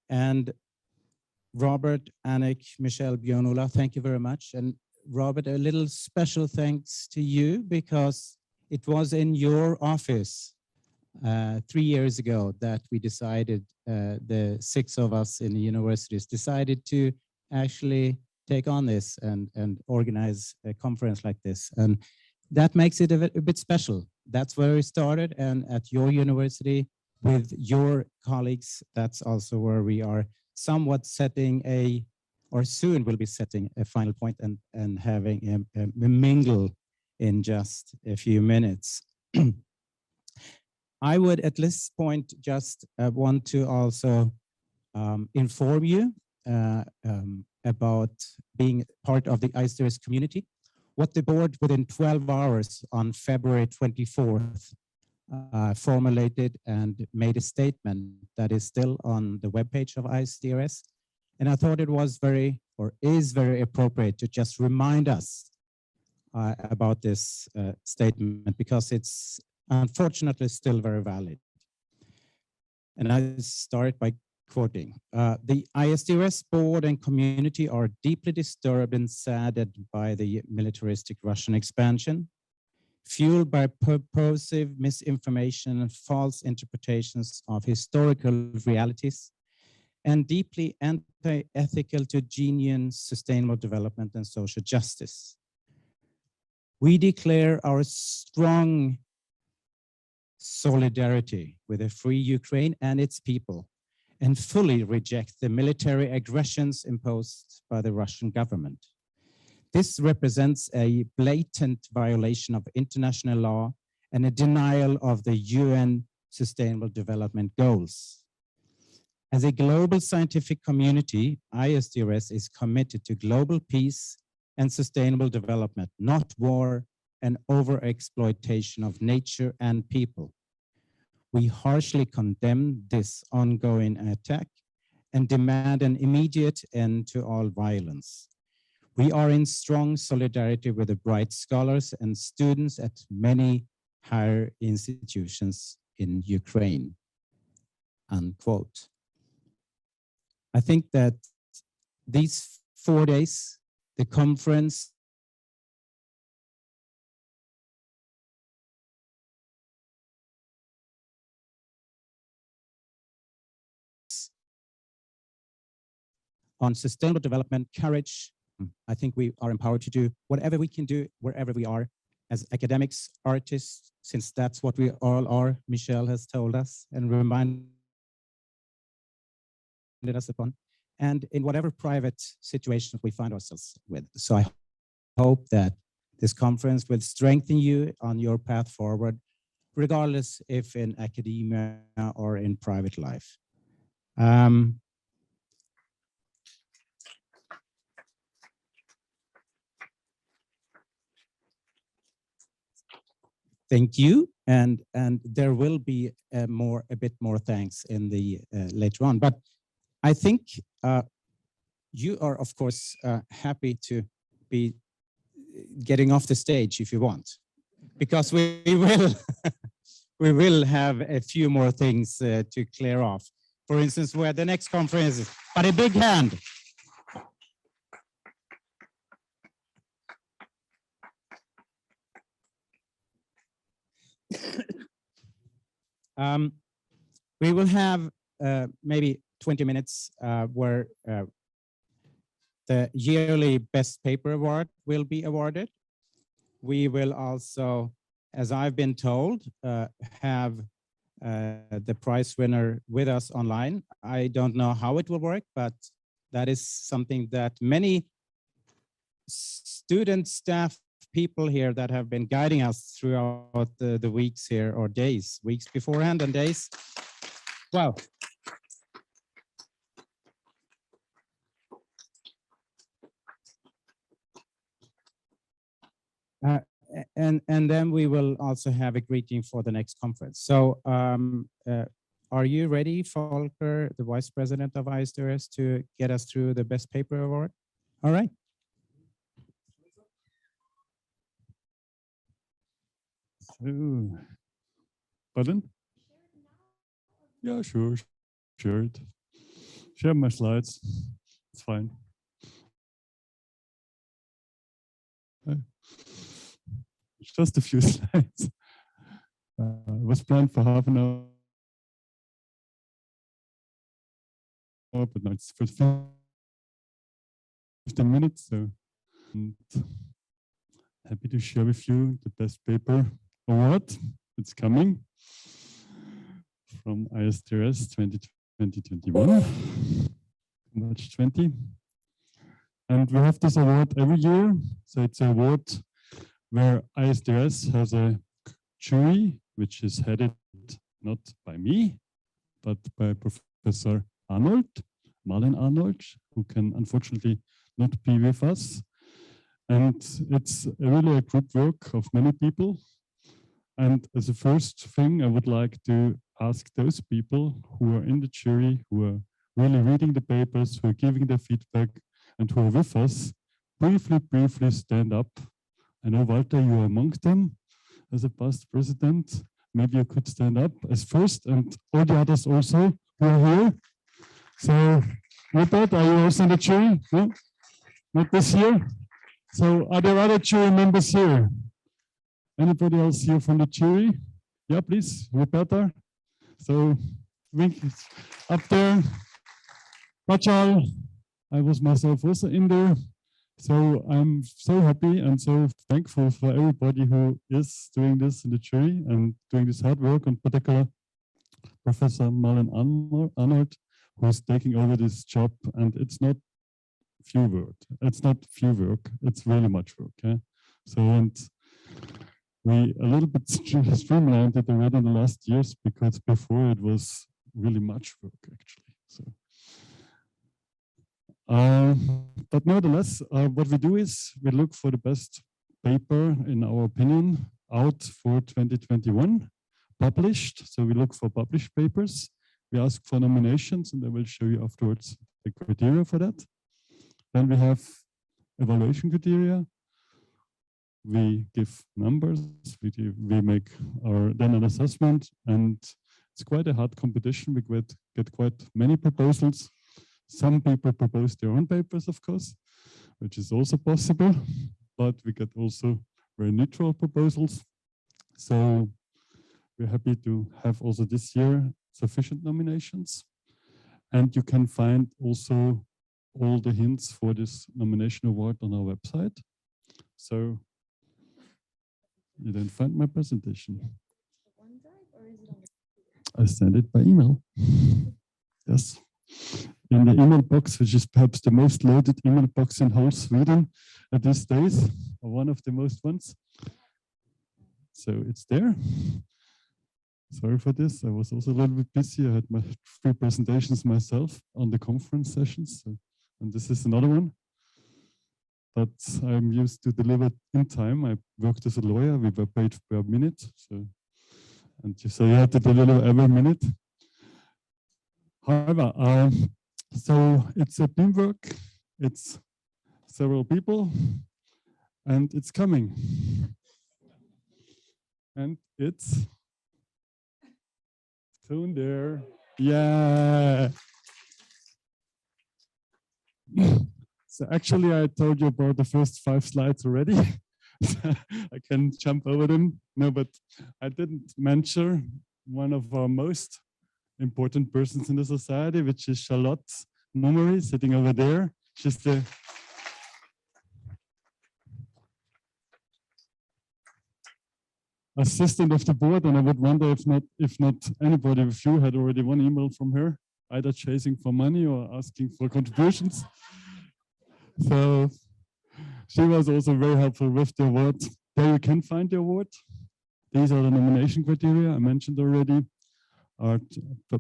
And Robert, Annick, Michel, Björn-Ola, thank you very much. And Robert, a little special thanks to you because it was in your office 3 years ago that we decided, the 6 of us in the universities decided to actually take on this and organize a conference like this. And that makes it a bit special. That's where we started, and at your university with your colleagues, that's also where we are somewhat setting or soon will be setting a final point and having a mingle in just a few minutes. I would at this point just want to also inform you about being part of the ISDRS community. What the board within 12 hours on February 24th formulated and made a statement that is still on the webpage of ISDRS. And I thought it was is very appropriate to just remind us about this statement because it's unfortunately still very valid. And I start by quoting, the ISDRS board and community are deeply disturbed and saddened by the militaristic Russian expansion, fueled by purposive misinformation and false interpretations of historical realities, and deeply anti-ethical to genuine sustainable development and social justice. We declare our strong solidarity with a free Ukraine and its people, and fully reject the military aggressions imposed by the Russian government. This represents a blatant violation of international law and a denial of the UN Sustainable Development Goals. As a global scientific community, ISDRS is committed to global peace and sustainable development, not war and overexploitation of nature and people. We harshly condemn this ongoing attack and demand an immediate end to all violence. We are in strong solidarity with the bright scholars and students at many higher institutions in Ukraine, unquote. I think that these 4 days, the conference on sustainable development, courage. I think we are empowered to do whatever we can do wherever we are as academics, artists, since that's what we all are, Michel has told us and reminded us upon, and in whatever private situations we find ourselves with. So I hope that this conference will strengthen you on your path forward, regardless if in academia or in private life. Thank you, and there will be a bit more thanks in the later on. But I think you are, of course, happy to be getting off the stage if you want, because we will we will have a few more things to clear off. for instance, where the next conference is. But a big hand. We will have maybe 20 minutes where the yearly Best Paper Award will be awarded. We will also, as I've been told, have the prize winner with us online. I don't know how it will work, but that is something that many student, staff, people here that have been guiding us throughout the weeks here, or days, weeks beforehand and days. Wow. And then we will also have a greeting for the next conference. So are you ready, Volker, the Vice President of ISDRS, to get us through the Best Paper Award? All right. Pardon? Yeah, sure. Share it. Share my slides. It's fine. It's just a few slides. It was planned for half an hour, but now it's for 15 minutes. So, and happy to share with you the Best Paper Award. It's coming from ISDRS 2021, March 20. And we have this award every year. So it's an award where ISDRS has a jury, which is headed not by me, but by Professor Arnold, Marlin Arnold, who can unfortunately not be with us. And it's really a group work of many people. And as a first thing, I would like to ask those people who are in the jury, who are really reading the papers, who are giving their feedback, and who are with us, briefly stand up. I know, Walter, you are among them as a past president. Maybe you could stand up as first, and all the others also who are here. So, Robert, are you also in the jury? No? Not this year? So, are there other jury members here? Anybody else here from the jury? Yeah, please, Roberta. So, wink up there. Rachel, I was myself also in there. So I'm so happy and so thankful for everybody who is doing this in the jury and doing this hard work, in particular Professor Marlin Arnold, who is taking over this job. And it's not few work. It's really much work. Yeah? So, and we a little bit streamlined it already in the last years, because before it was really much work actually. So. But nevertheless, what we do is we look for the best paper, in our opinion, out for 2021, published. So we look for published papers. We ask for nominations, and I will show you afterwards the criteria for that. Then we have evaluation criteria. We give numbers, we make then an assessment, and it's quite a hard competition. We get quite many proposals. Some people propose their own papers, of course, which is also possible, but we get also very neutral proposals. So we're happy to have also this year sufficient nominations. And you can find also all the hints for this nomination award on our website. So you didn't find my presentation. I sent it by email. Yes. In the email box, which is perhaps the most loaded email box in whole Sweden at these days, or one of the most ones. So it's there. Sorry for this. I was also a little bit busy. I had my 3 presentations myself on the conference sessions. So, and this is another one. But I'm used to deliver in time. I worked as a lawyer. We were paid per minute. So you have to deliver every minute. However, so it's a teamwork, it's several people, and it's coming. And it's soon there. Yeah. So actually, I told you about the first 5 slides already. I can jump over them. No, but I didn't mention one of our most important persons in the society, which is Charlotte Momery, sitting over there. She's the assistant of the board, and I would wonder if not anybody of you had already one email from her, either chasing for money or asking for contributions. So she was also very helpful with the award. There you can find the award. These are the nomination criteria I mentioned already, are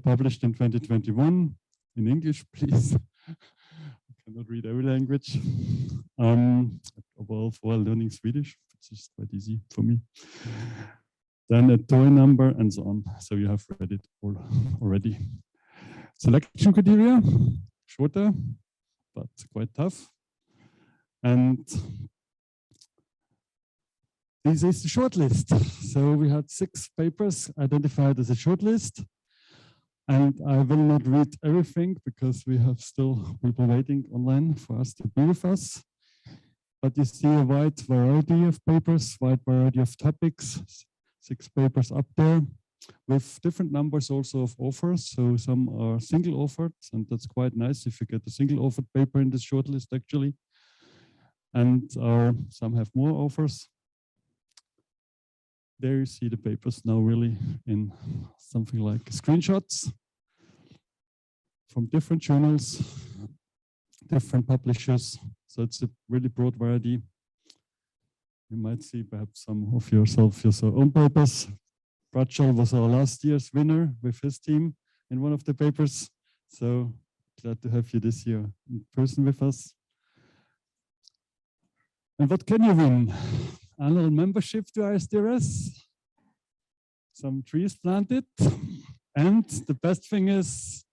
published in 2021 in English, please. I cannot read every language. Well, for learning Swedish, which is quite easy for me. Then a toy number and so on. So you have read it all already. Selection criteria, shorter, but quite tough. And this is the shortlist. So we had 6 papers identified as a shortlist. And I will not read everything because we have still people waiting online for us to be with us. But you see a wide variety of papers, wide variety of topics, 6 papers up there with different numbers also of authors. So some are single authored, and that's quite nice if you get a single authored paper in this shortlist actually. And some have more authors. There you see the papers now really in something like screenshots from different journals, different publishers. So it's a really broad variety. You might see perhaps some of your own papers. Rachel was our last year's winner with his team in one of the papers. So glad to have you this year in person with us. And what can you win? Annual membership to ISDRS, some trees planted, and the best thing is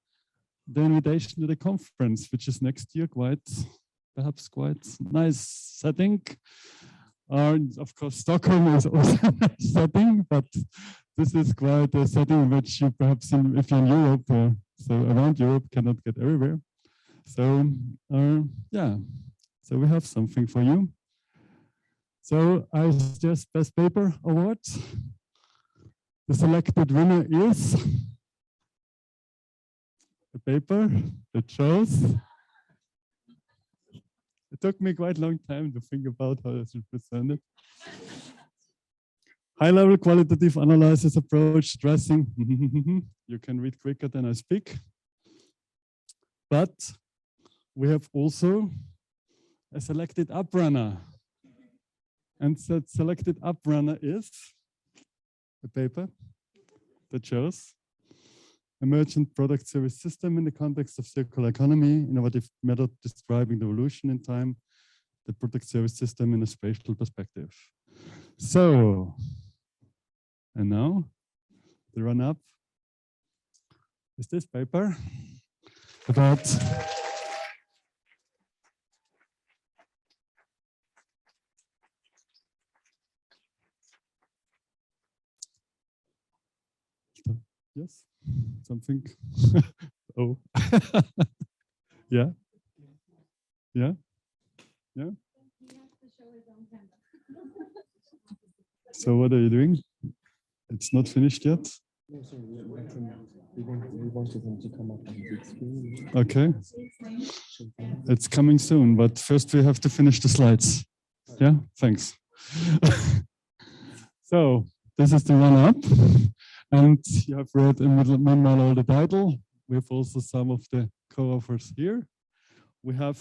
the invitation to the conference, which is next year, perhaps quite nice setting. Of course, Stockholm is also a nice setting, but this is quite a setting which you perhaps, if you're in Europe, so around Europe, cannot get everywhere. So yeah, so we have something for you. So ISDRS Best Paper Award. The selected winner is the paper that shows. It took me quite a long time to think about how I should present it. High-level qualitative analysis approach addressing. You can read quicker than I speak. But we have also a selected uprunner. And that selected uprunner is a paper that shows emergent product service system in the context of circular economy, innovative method describing the evolution in time, the product service system in a spatial perspective. So, and now the run-up is this paper about yes, something. Oh, yeah, yeah, yeah. So what are you doing? It's not finished yet. No, sorry, we wanted them to come up on the big screen. Okay, it's coming soon, but first we have to finish the slides. Yeah, thanks. So this is the run-up. And you have read in meanwhile all the title. We have also some of the co-authors here. We have,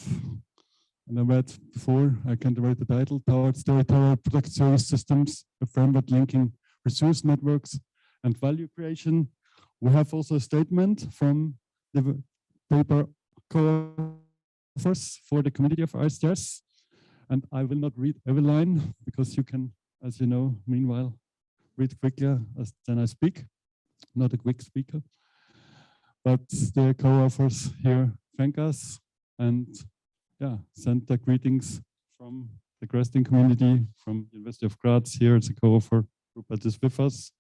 and I read before, I can't write the title, Towards Territorial Product Service Systems, a framework linking resource networks and value creation. We have also a statement from the paper co-authors for the community of ISDRS. And I will not read every line because you can, as you know, meanwhile, read quicker than I speak. Not a quick speaker. But the co-authors here thank us and yeah, send their greetings from the Gresting community, from the University of Graz. Here it's a co-author group that is with us.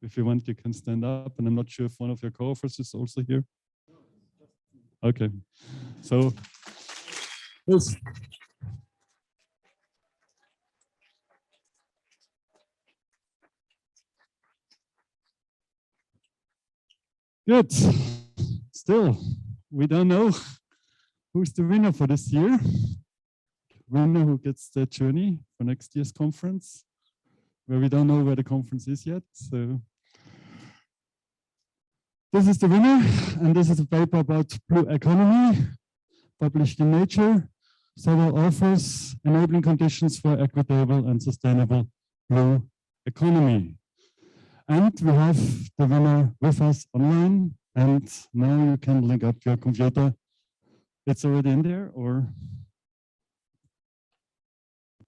If you want, you can stand up, and I'm not sure if one of your co-authors is also here. Okay, so this. Good. Still, we don't know who's the winner for this year. Winner who gets the journey for next year's conference, where we don't know where the conference is yet. So this is the winner, and this is a paper about blue economy, published in Nature. Several authors, enabling conditions for equitable and sustainable blue economy. And we have the winner with us online, and now you can link up your computer. It's already in there, or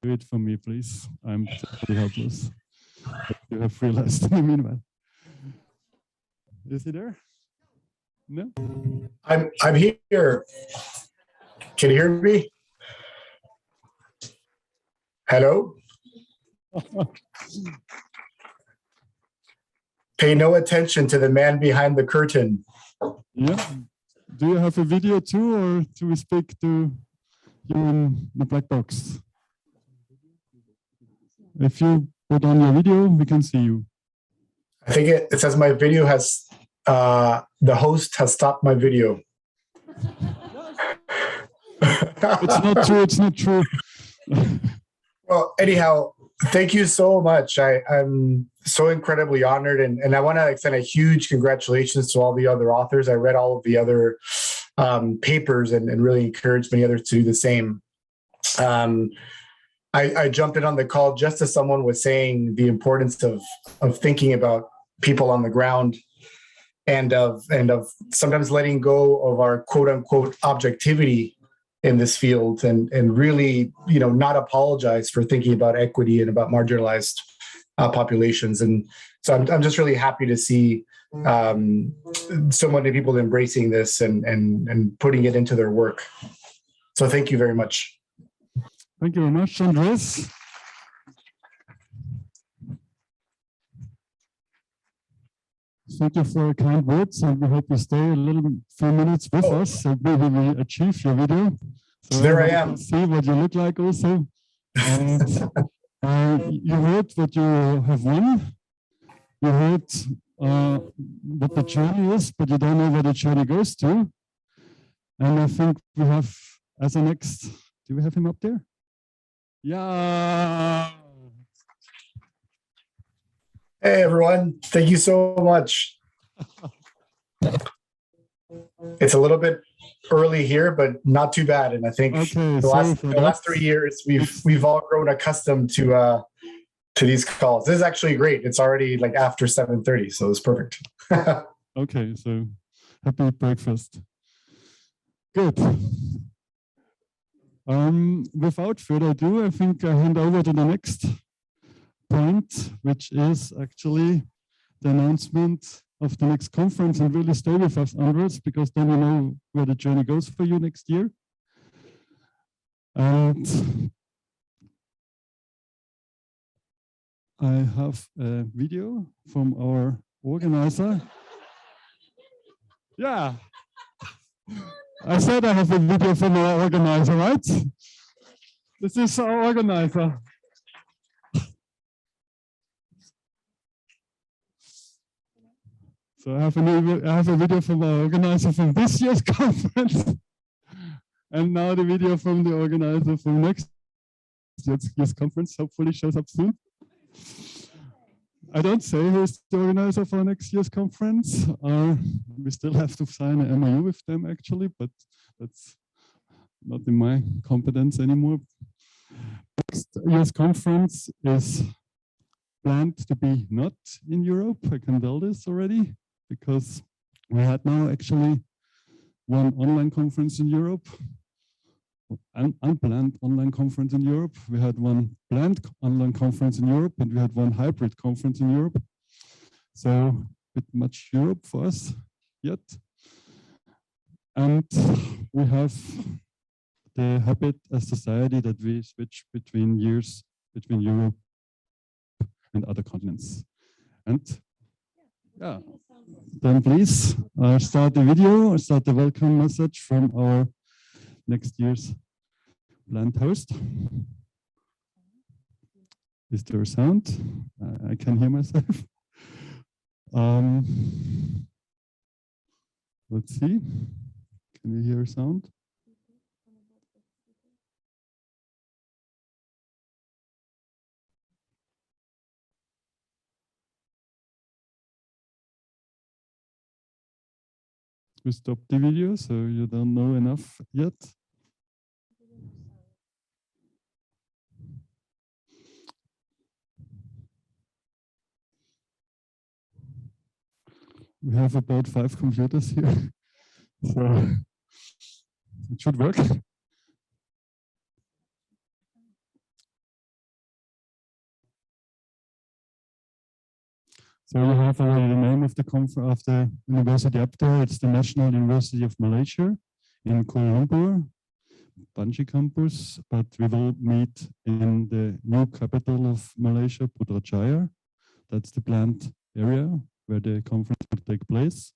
do it for me, please. I'm totally helpless. But you have realized in the meanwhile. Is he there? No? I'm here. Can you hear me? Hello? Pay no attention to the man behind the curtain. Yeah. Do you have a video too, or do we speak to you in the black box? If you put on your video, we can see you. I think it says my video has, the host has stopped my video. It's not true, it's not true. Well, anyhow, thank you so much. I'm so incredibly honored, and I want to extend a huge congratulations to all the other authors. I read all of the other papers and really encouraged many others to do the same. I jumped in on the call just as someone was saying the importance of thinking about people on the ground and of sometimes letting go of our quote unquote objectivity in this field and really, not apologize for thinking about equity and about marginalized populations. And so I'm just really happy to see so many people embracing this and putting it into their work. So thank you very much. Thank you very much, Andres. Thank you for your kind words, and we hope you stay a few minutes with us, and maybe we achieve your video. So there I am. See what you look like also. And you heard what you have won. You heard what the journey is, but you don't know where the journey goes to. And I think we have, as a next, do we have him up there? Yeah. Hey, everyone. Thank you so much. It's a little bit early here, but not too bad. And I think the last 3 years, we've all grown accustomed to these calls. This is actually great. It's already like after 7:30, so it's perfect. Okay, so happy breakfast. Good. Without further ado, I think I hand over to the next point, which is actually the announcement of the next conference. And really stay with us, Andres, because then you know where the journey goes for you next year. And I have a video from our organizer. Yeah. I said I have a video from our organizer, right? This is our organizer. So I have a video from our organizer from this year's conference, and now the video from the organizer from next year's conference hopefully shows up soon. I don't say who's the organizer for next year's conference. We still have to sign an MOU with them actually, but that's not in my competence anymore. Next year's conference is planned to be not in Europe. I can tell this already, because we had now actually one online conference in Europe, an unplanned online conference in Europe. We had one planned online conference in Europe, and we had one hybrid conference in Europe. So a bit much Europe for us yet. And we have the habit as society that we switch between years, between Europe and other continents. And Yeah, then please start the video, start the welcome message from our next year's planned host. Is there a sound? I can hear myself. Let's see. Can you hear a sound? We stopped the video, so you don't know enough yet. We have about 5 computers here, so it should work. So you have already the name of the conference of the university up there. It's the National University of Malaysia in Kuala Lumpur, Panji campus, but we will meet in the new capital of Malaysia, Putrajaya. That's the planned area where the conference will take place.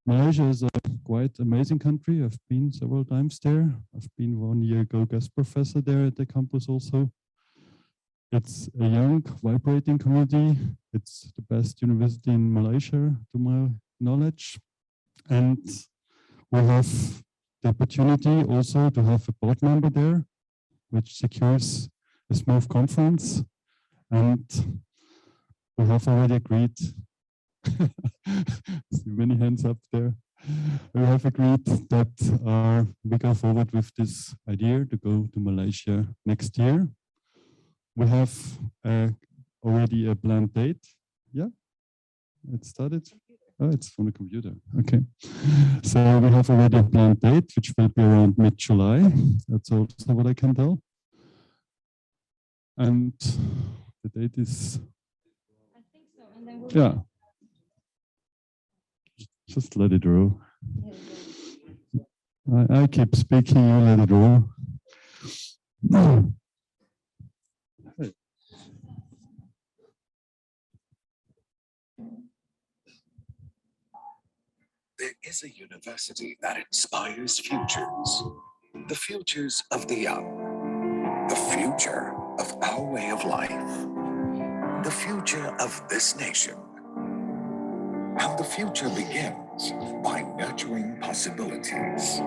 Malaysia is a quite amazing country. I've been several times there. I've been 1 year ago guest professor there at the campus also. It's a young, vibrating community. It's the best university in Malaysia, to my knowledge. And we have the opportunity also to have a board member there, which secures a smooth conference. And we have already agreed, see many hands up there. We have agreed that we go forward with this idea to go to Malaysia next year. We have already a planned date. Yeah, it started. Oh, it's from the computer. Okay. So we have already a planned date, which will be around mid-July. That's also what I can tell. And the date is. I think so. And then we'll yeah. Just let it roll. I keep speaking, you let it roll. There is a university that inspires futures. The futures of the young. The future of our way of life. The future of this nation. And the future begins by nurturing possibilities.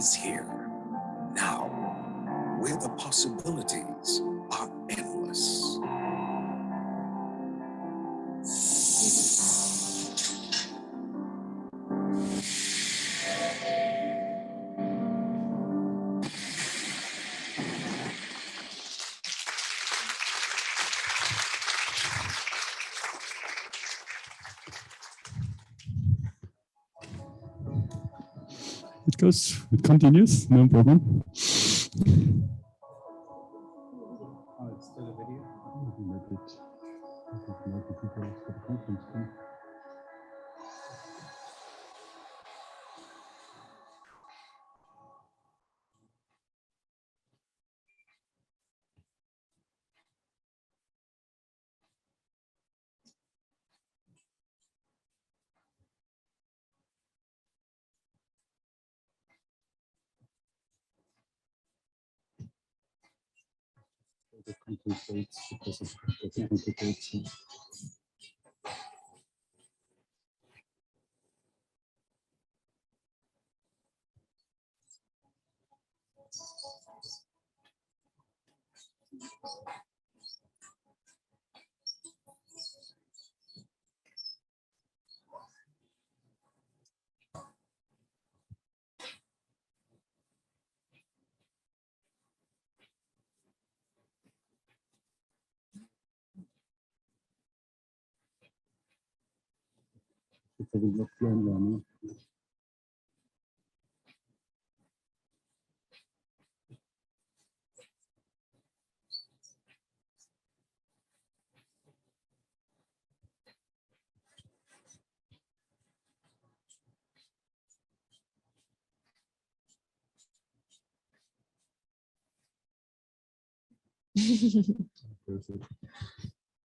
is here, now, where the possibilities are endless. It continues, no problem.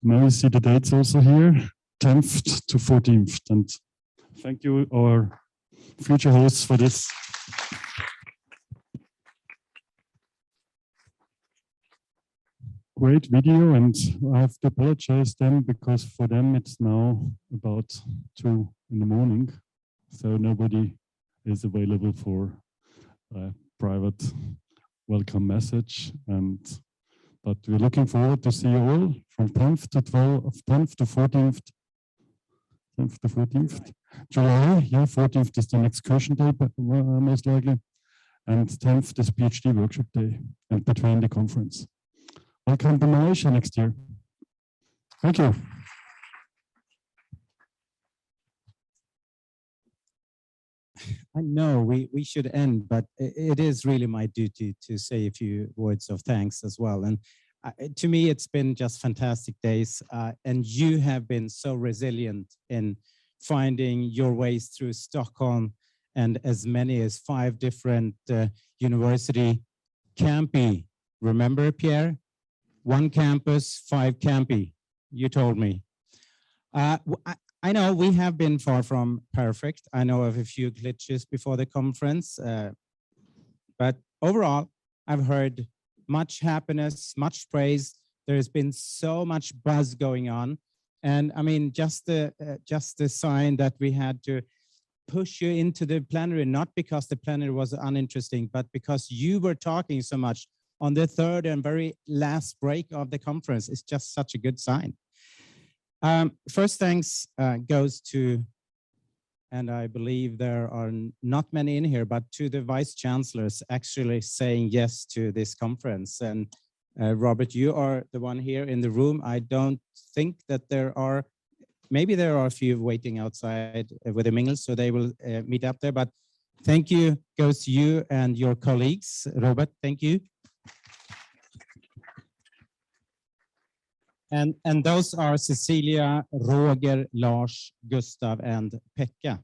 Now you see the dates also here, 10th to 14th. And thank you, our future hosts, for this. Great video, and I have to apologize them because for them it's now about 2 in the morning, so nobody is available for a private welcome message. But we're looking forward to see you all from 10th to 12th, 10th to 14th, 10th to 14th July. Yeah, 14th is the excursion day, but most likely, and 10th is PhD workshop day, and between the conference. Welcome to Malaysia next year. Thank you. I know we should end, but it is really my duty to say a few words of thanks as well. And to me, it's been just fantastic days, and you have been so resilient in finding your ways through Stockholm and as many as 5 different university campi. Remember, Pierre? 1 campus, 5 campi, you told me. I know we have been far from perfect. I know of a few glitches before the conference, but overall, I've heard much happiness, much praise. There has been so much buzz going on. And I mean, just the sign that we had to push you into the plenary, not because the plenary was uninteresting, but because you were talking so much on the 3rd and very last break of the conference. Is just such a good sign. First thanks goes to, and I believe there are not many in here, but to the vice chancellors actually saying yes to this conference. And Robert, you are the one here in the room. I don't think that there are, maybe there are a few waiting outside with the mingles, so they will meet up there. But thank you goes to you and your colleagues. Robert, thank you. And those are Cecilia, Roger, Lars, Gustav, and Pekka.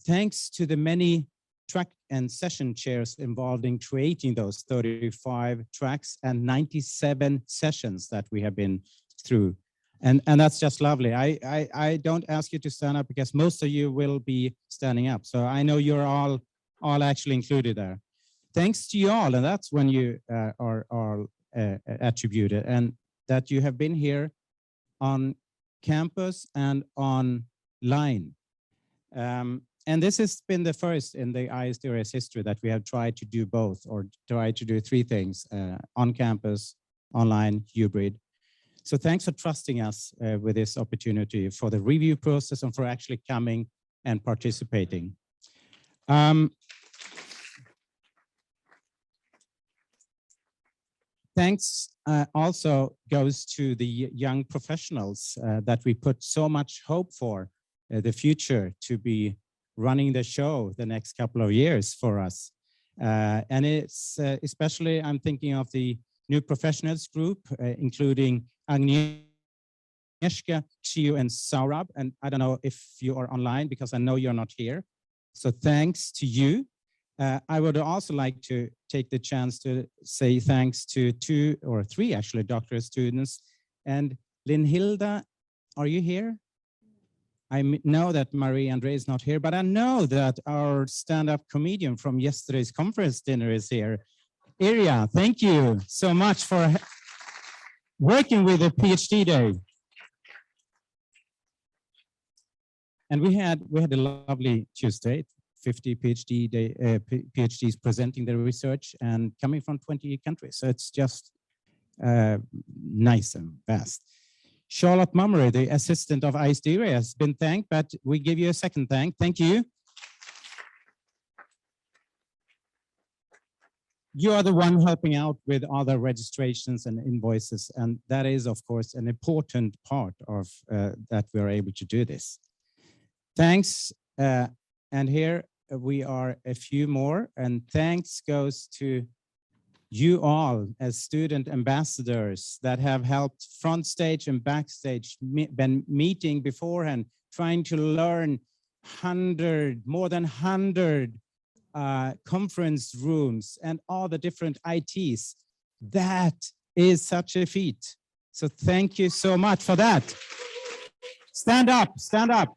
Thanks to the many track and session chairs involved in creating those 35 tracks and 97 sessions that we have been through. And that's just lovely. I don't ask you to stand up because most of you will be standing up. So I know you're all actually included there. Thanks to you all, and that's when you are attributed, and that you have been here on campus and online. And this has been the first in the ISDRS history that we have tried to do both, or tried to do three things, on campus, online, hybrid. So thanks for trusting us with this opportunity for the review process and for actually coming and participating. Thanks also goes to the young professionals that we put so much hope for the future to be running the show the next couple of years for us. And it's especially, I'm thinking of the new professionals group, including Agnieszka, Xiu, and Saurabh. And I don't know if you are online because I know you're not here. So thanks to you. I would also like to take the chance to say thanks to 2 or 3 actually doctoral students. And Linhilda, are you here? I know that Marie-André is not here, but I know that our stand-up comedian from yesterday's conference dinner is here. Iria, thank you so much for working with the PhD day. And we had a lovely Tuesday. 50 PhDs presenting their research and coming from 20 countries. So it's just nice and vast. Charlotte Mummery, the assistant of ISDRS, has been thanked, but we give you a second thank. Thank you. You are the one helping out with other registrations and invoices, and that is, of course, an important part of that we are able to do this. Thanks, and here we are a few more, and thanks goes to you all as student ambassadors that have helped front stage and backstage, been meeting beforehand, trying to learn more than 100 conference rooms and all the different ITs. That is such a feat. So thank you so much for that. Stand up, stand up.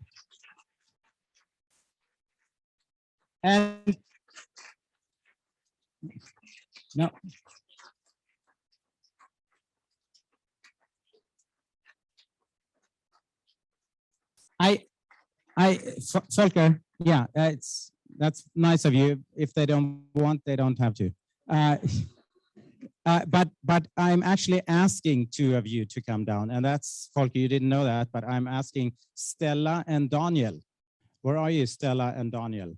And no. Volker, yeah, that's nice of you. If they don't want, they don't have to. But I'm actually asking 2 of you to come down, and that's, Volker, you didn't know that, but I'm asking Stella and Daniel. Where are you, Stella and Daniel?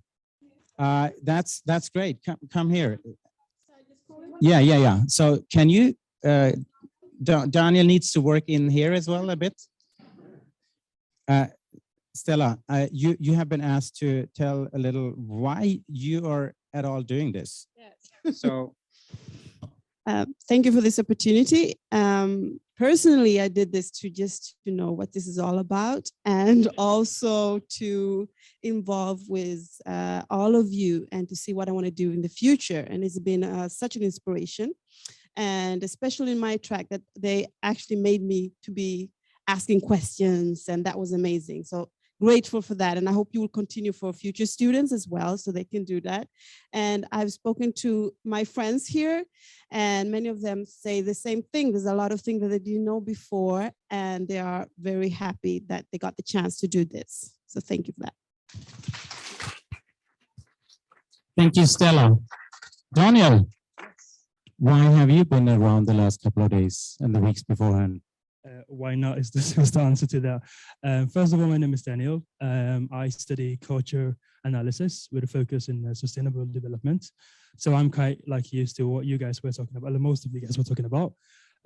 That's great. Come here. Yeah. So can you, Daniel needs to work in here as well a bit. Stella, you have been asked to tell a little why you are at all doing this. Yes. So. Thank you for this opportunity. Personally, I did this to just to know what this is all about, and also to involve with all of you and to see what I want to do in the future. And it's been such an inspiration, and especially in my track that they actually made me to be asking questions, and that was amazing. So grateful for that. And I hope you will continue for future students as well, so they can do that. And I've spoken to my friends here, and many of them say the same thing. There's a lot of things that they didn't know before, and they are very happy that they got the chance to do this. So thank you for that. Thank you, Stella. Daniel, why have you been around the last couple of days and the weeks beforehand? Why not is the simplest answer to that. First of all, my name is Daniel. I study culture analysis with a focus in sustainable development. So I'm quite like used to what you guys were talking about, most of you guys were talking about.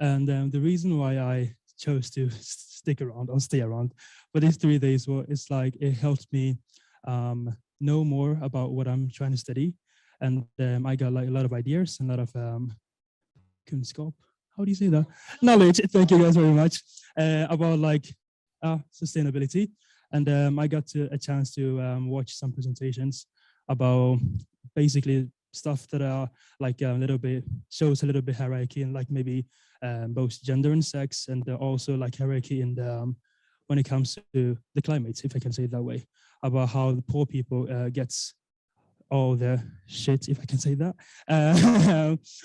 And the reason why I chose to stick around or stay around for these 3 days, well, it's like it helped me know more about what I'm trying to study. And I got like a lot of ideas and a lot of kunskap. How do you say that? Knowledge. Thank you guys very much about like sustainability. And I got a chance to watch some presentations about basically stuff that are like a little bit shows a little bit hierarchy and like maybe both gender and sex, and also like hierarchy in the when it comes to the climate, if I can say it that way, about how the poor people gets all the shit, if I can say that,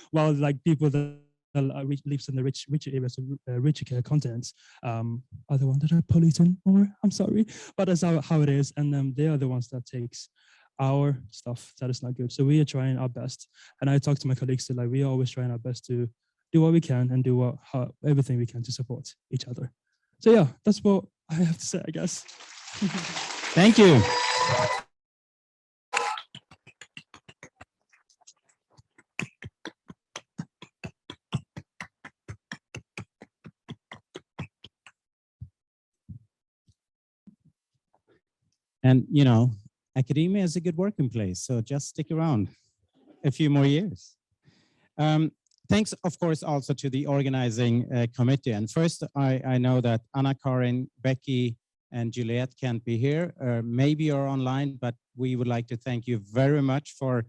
while like people that lives in the richer areas, richer continents, are the ones that are polluting more. I'm sorry, but that's how it is. And they are the ones that takes our stuff that is not good. So we are trying our best. And I talk to my colleagues that like we are always trying our best to do what we can and do everything we can to support each other. So yeah, that's what I have to say, I guess. Thank you. And, you know, academia is a good working place, so just stick around a few more years. Thanks, of course, also to the organizing committee. And first, I know that Anna, Karin, Becky, and Juliet can't be here. Maybe you're online, but we would like to thank you very much for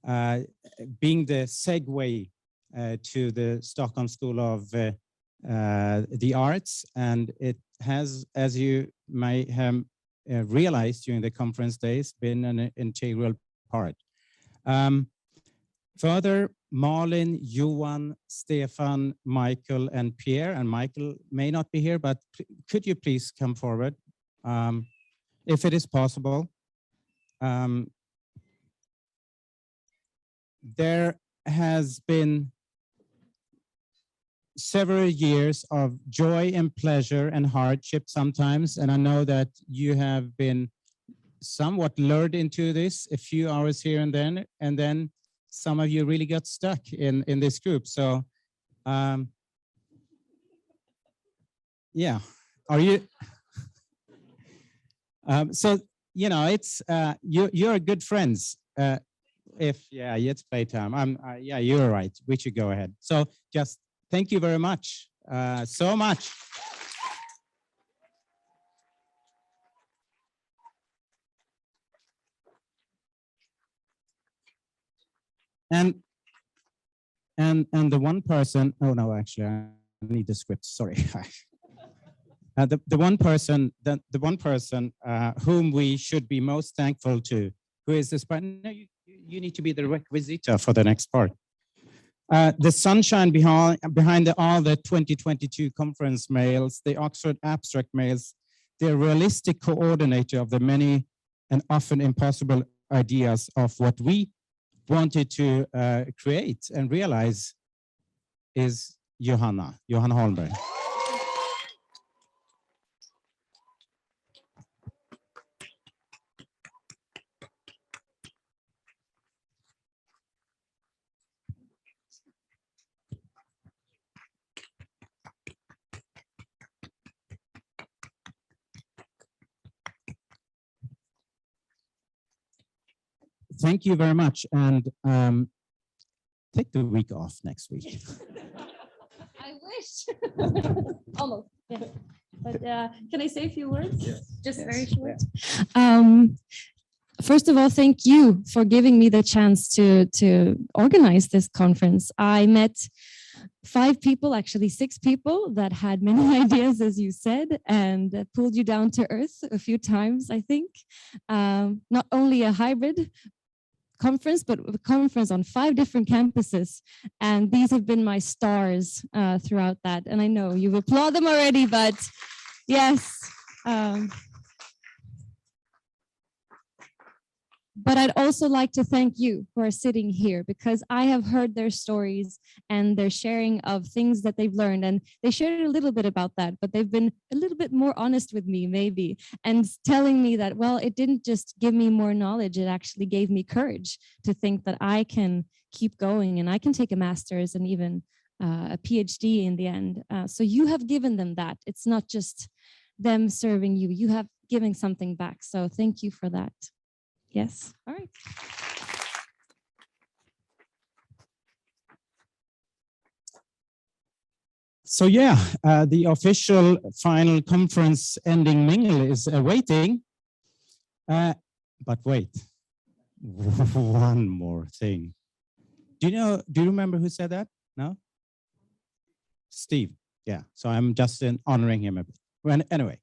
being the segue to the Stockholm School of the Arts. And it has, as you may have realized during the conference days, been an integral part. Further, Malin, Johan, Stefan, Michael, and Pierre, and Michael may not be here, but could you please come forward, if it is possible. There has been several years of joy and pleasure and hardship sometimes, and I know that you have been somewhat lured into this a few hours here and then some of you really got stuck in this group. So yeah, are you so you know, it's you're good friends. Yeah, it's playtime. Yeah, you're right, we should go ahead. So just thank you very much, so much. And the one person, oh no, actually I need the script, sorry. The one person whom we should be most thankful to, who is this partner? No, you need to be the requisitor for the next part. The sunshine behind all the 2022 conference mails, the Oxford abstract mails, the realistic coordinator of the many and often impossible ideas of what we wanted to create and realize is Johanna Holmberg. Thank you very much, and take the week off next week. I wish. Almost. Yeah. But can I say a few words? Yes. Just very short. First of all, thank you for giving me the chance to organize this conference. I met 5 people, actually 6 people that had many ideas, as you said, and pulled you down to earth a few times, I think. Not only a hybrid conference, but a conference on 5 different campuses. And these have been my stars throughout that. And I know you've applauded them already, but yes. But I'd also like to thank you who are sitting here, because I have heard their stories and their sharing of things that they've learned. And they shared a little bit about that, but they've been a little bit more honest with me, maybe, and telling me that, well, it didn't just give me more knowledge, it actually gave me courage to think that I can keep going and I can take a master's and even a PhD in the end. So you have given them that. It's not just them serving you, you have given something back. So thank you for that. Yes. All right. So yeah, the official final conference ending mingle is awaiting. But wait, one more thing. Do you remember who said that? No? Steve. Yeah. So I'm just honoring him a bit. Anyway,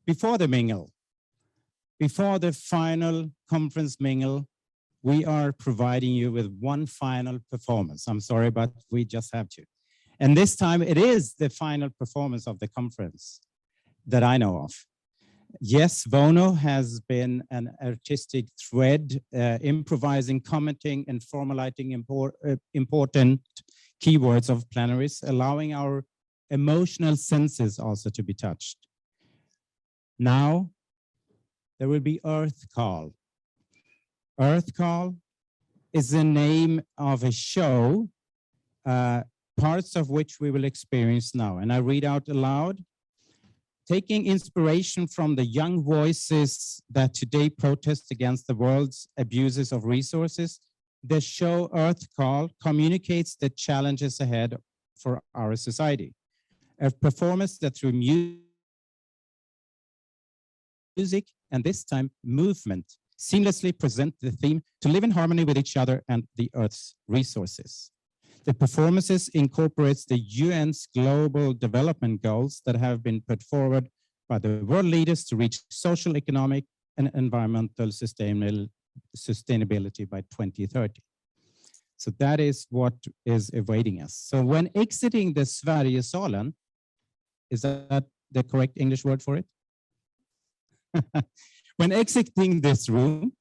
before the mingle, before the final conference mingle, we are providing you with one final performance. I'm sorry, but we just have to. And this time it is the final performance of the conference that I know of. Yes, Vono has been an artistic thread, improvising, commenting, and formulating important keywords of plenaries, allowing our emotional senses also to be touched. Now, there will be Earth Call. Earth Call is the name of a show, parts of which we will experience now. And I read out aloud. Taking inspiration from the young voices that today protest against the world's abuses of resources, the show Earth Call communicates the challenges ahead for our society. A performance that through music, and this time movement, seamlessly present the theme to live in harmony with each other and the Earth's resources. The performances incorporates the UN's global development goals that have been put forward by the world leaders to reach social, economic, and environmental sustainability by 2030. So that is what is awaiting us. So when exiting the Sverigesalen, is that the correct English word for it? When exiting this room,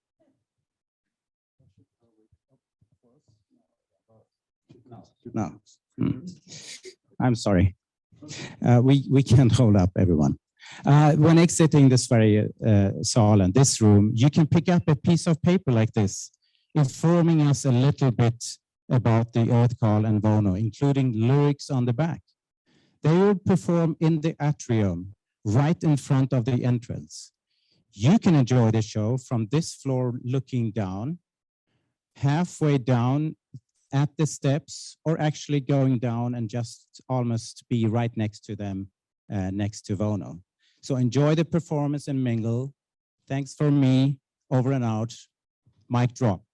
no, I'm sorry. We can't hold up everyone. When exiting this Sverigesalen, this room, you can pick up a piece of paper like this, informing us a little bit about the Earth Call and Vono, including lyrics on the back. They will perform in the atrium, right in front of the entrance. You can enjoy the show from this floor looking down, halfway down at the steps, or actually going down and just almost be right next to them, next to Vono. So enjoy the performance and mingle. Thanks for me, over and out, mic drop.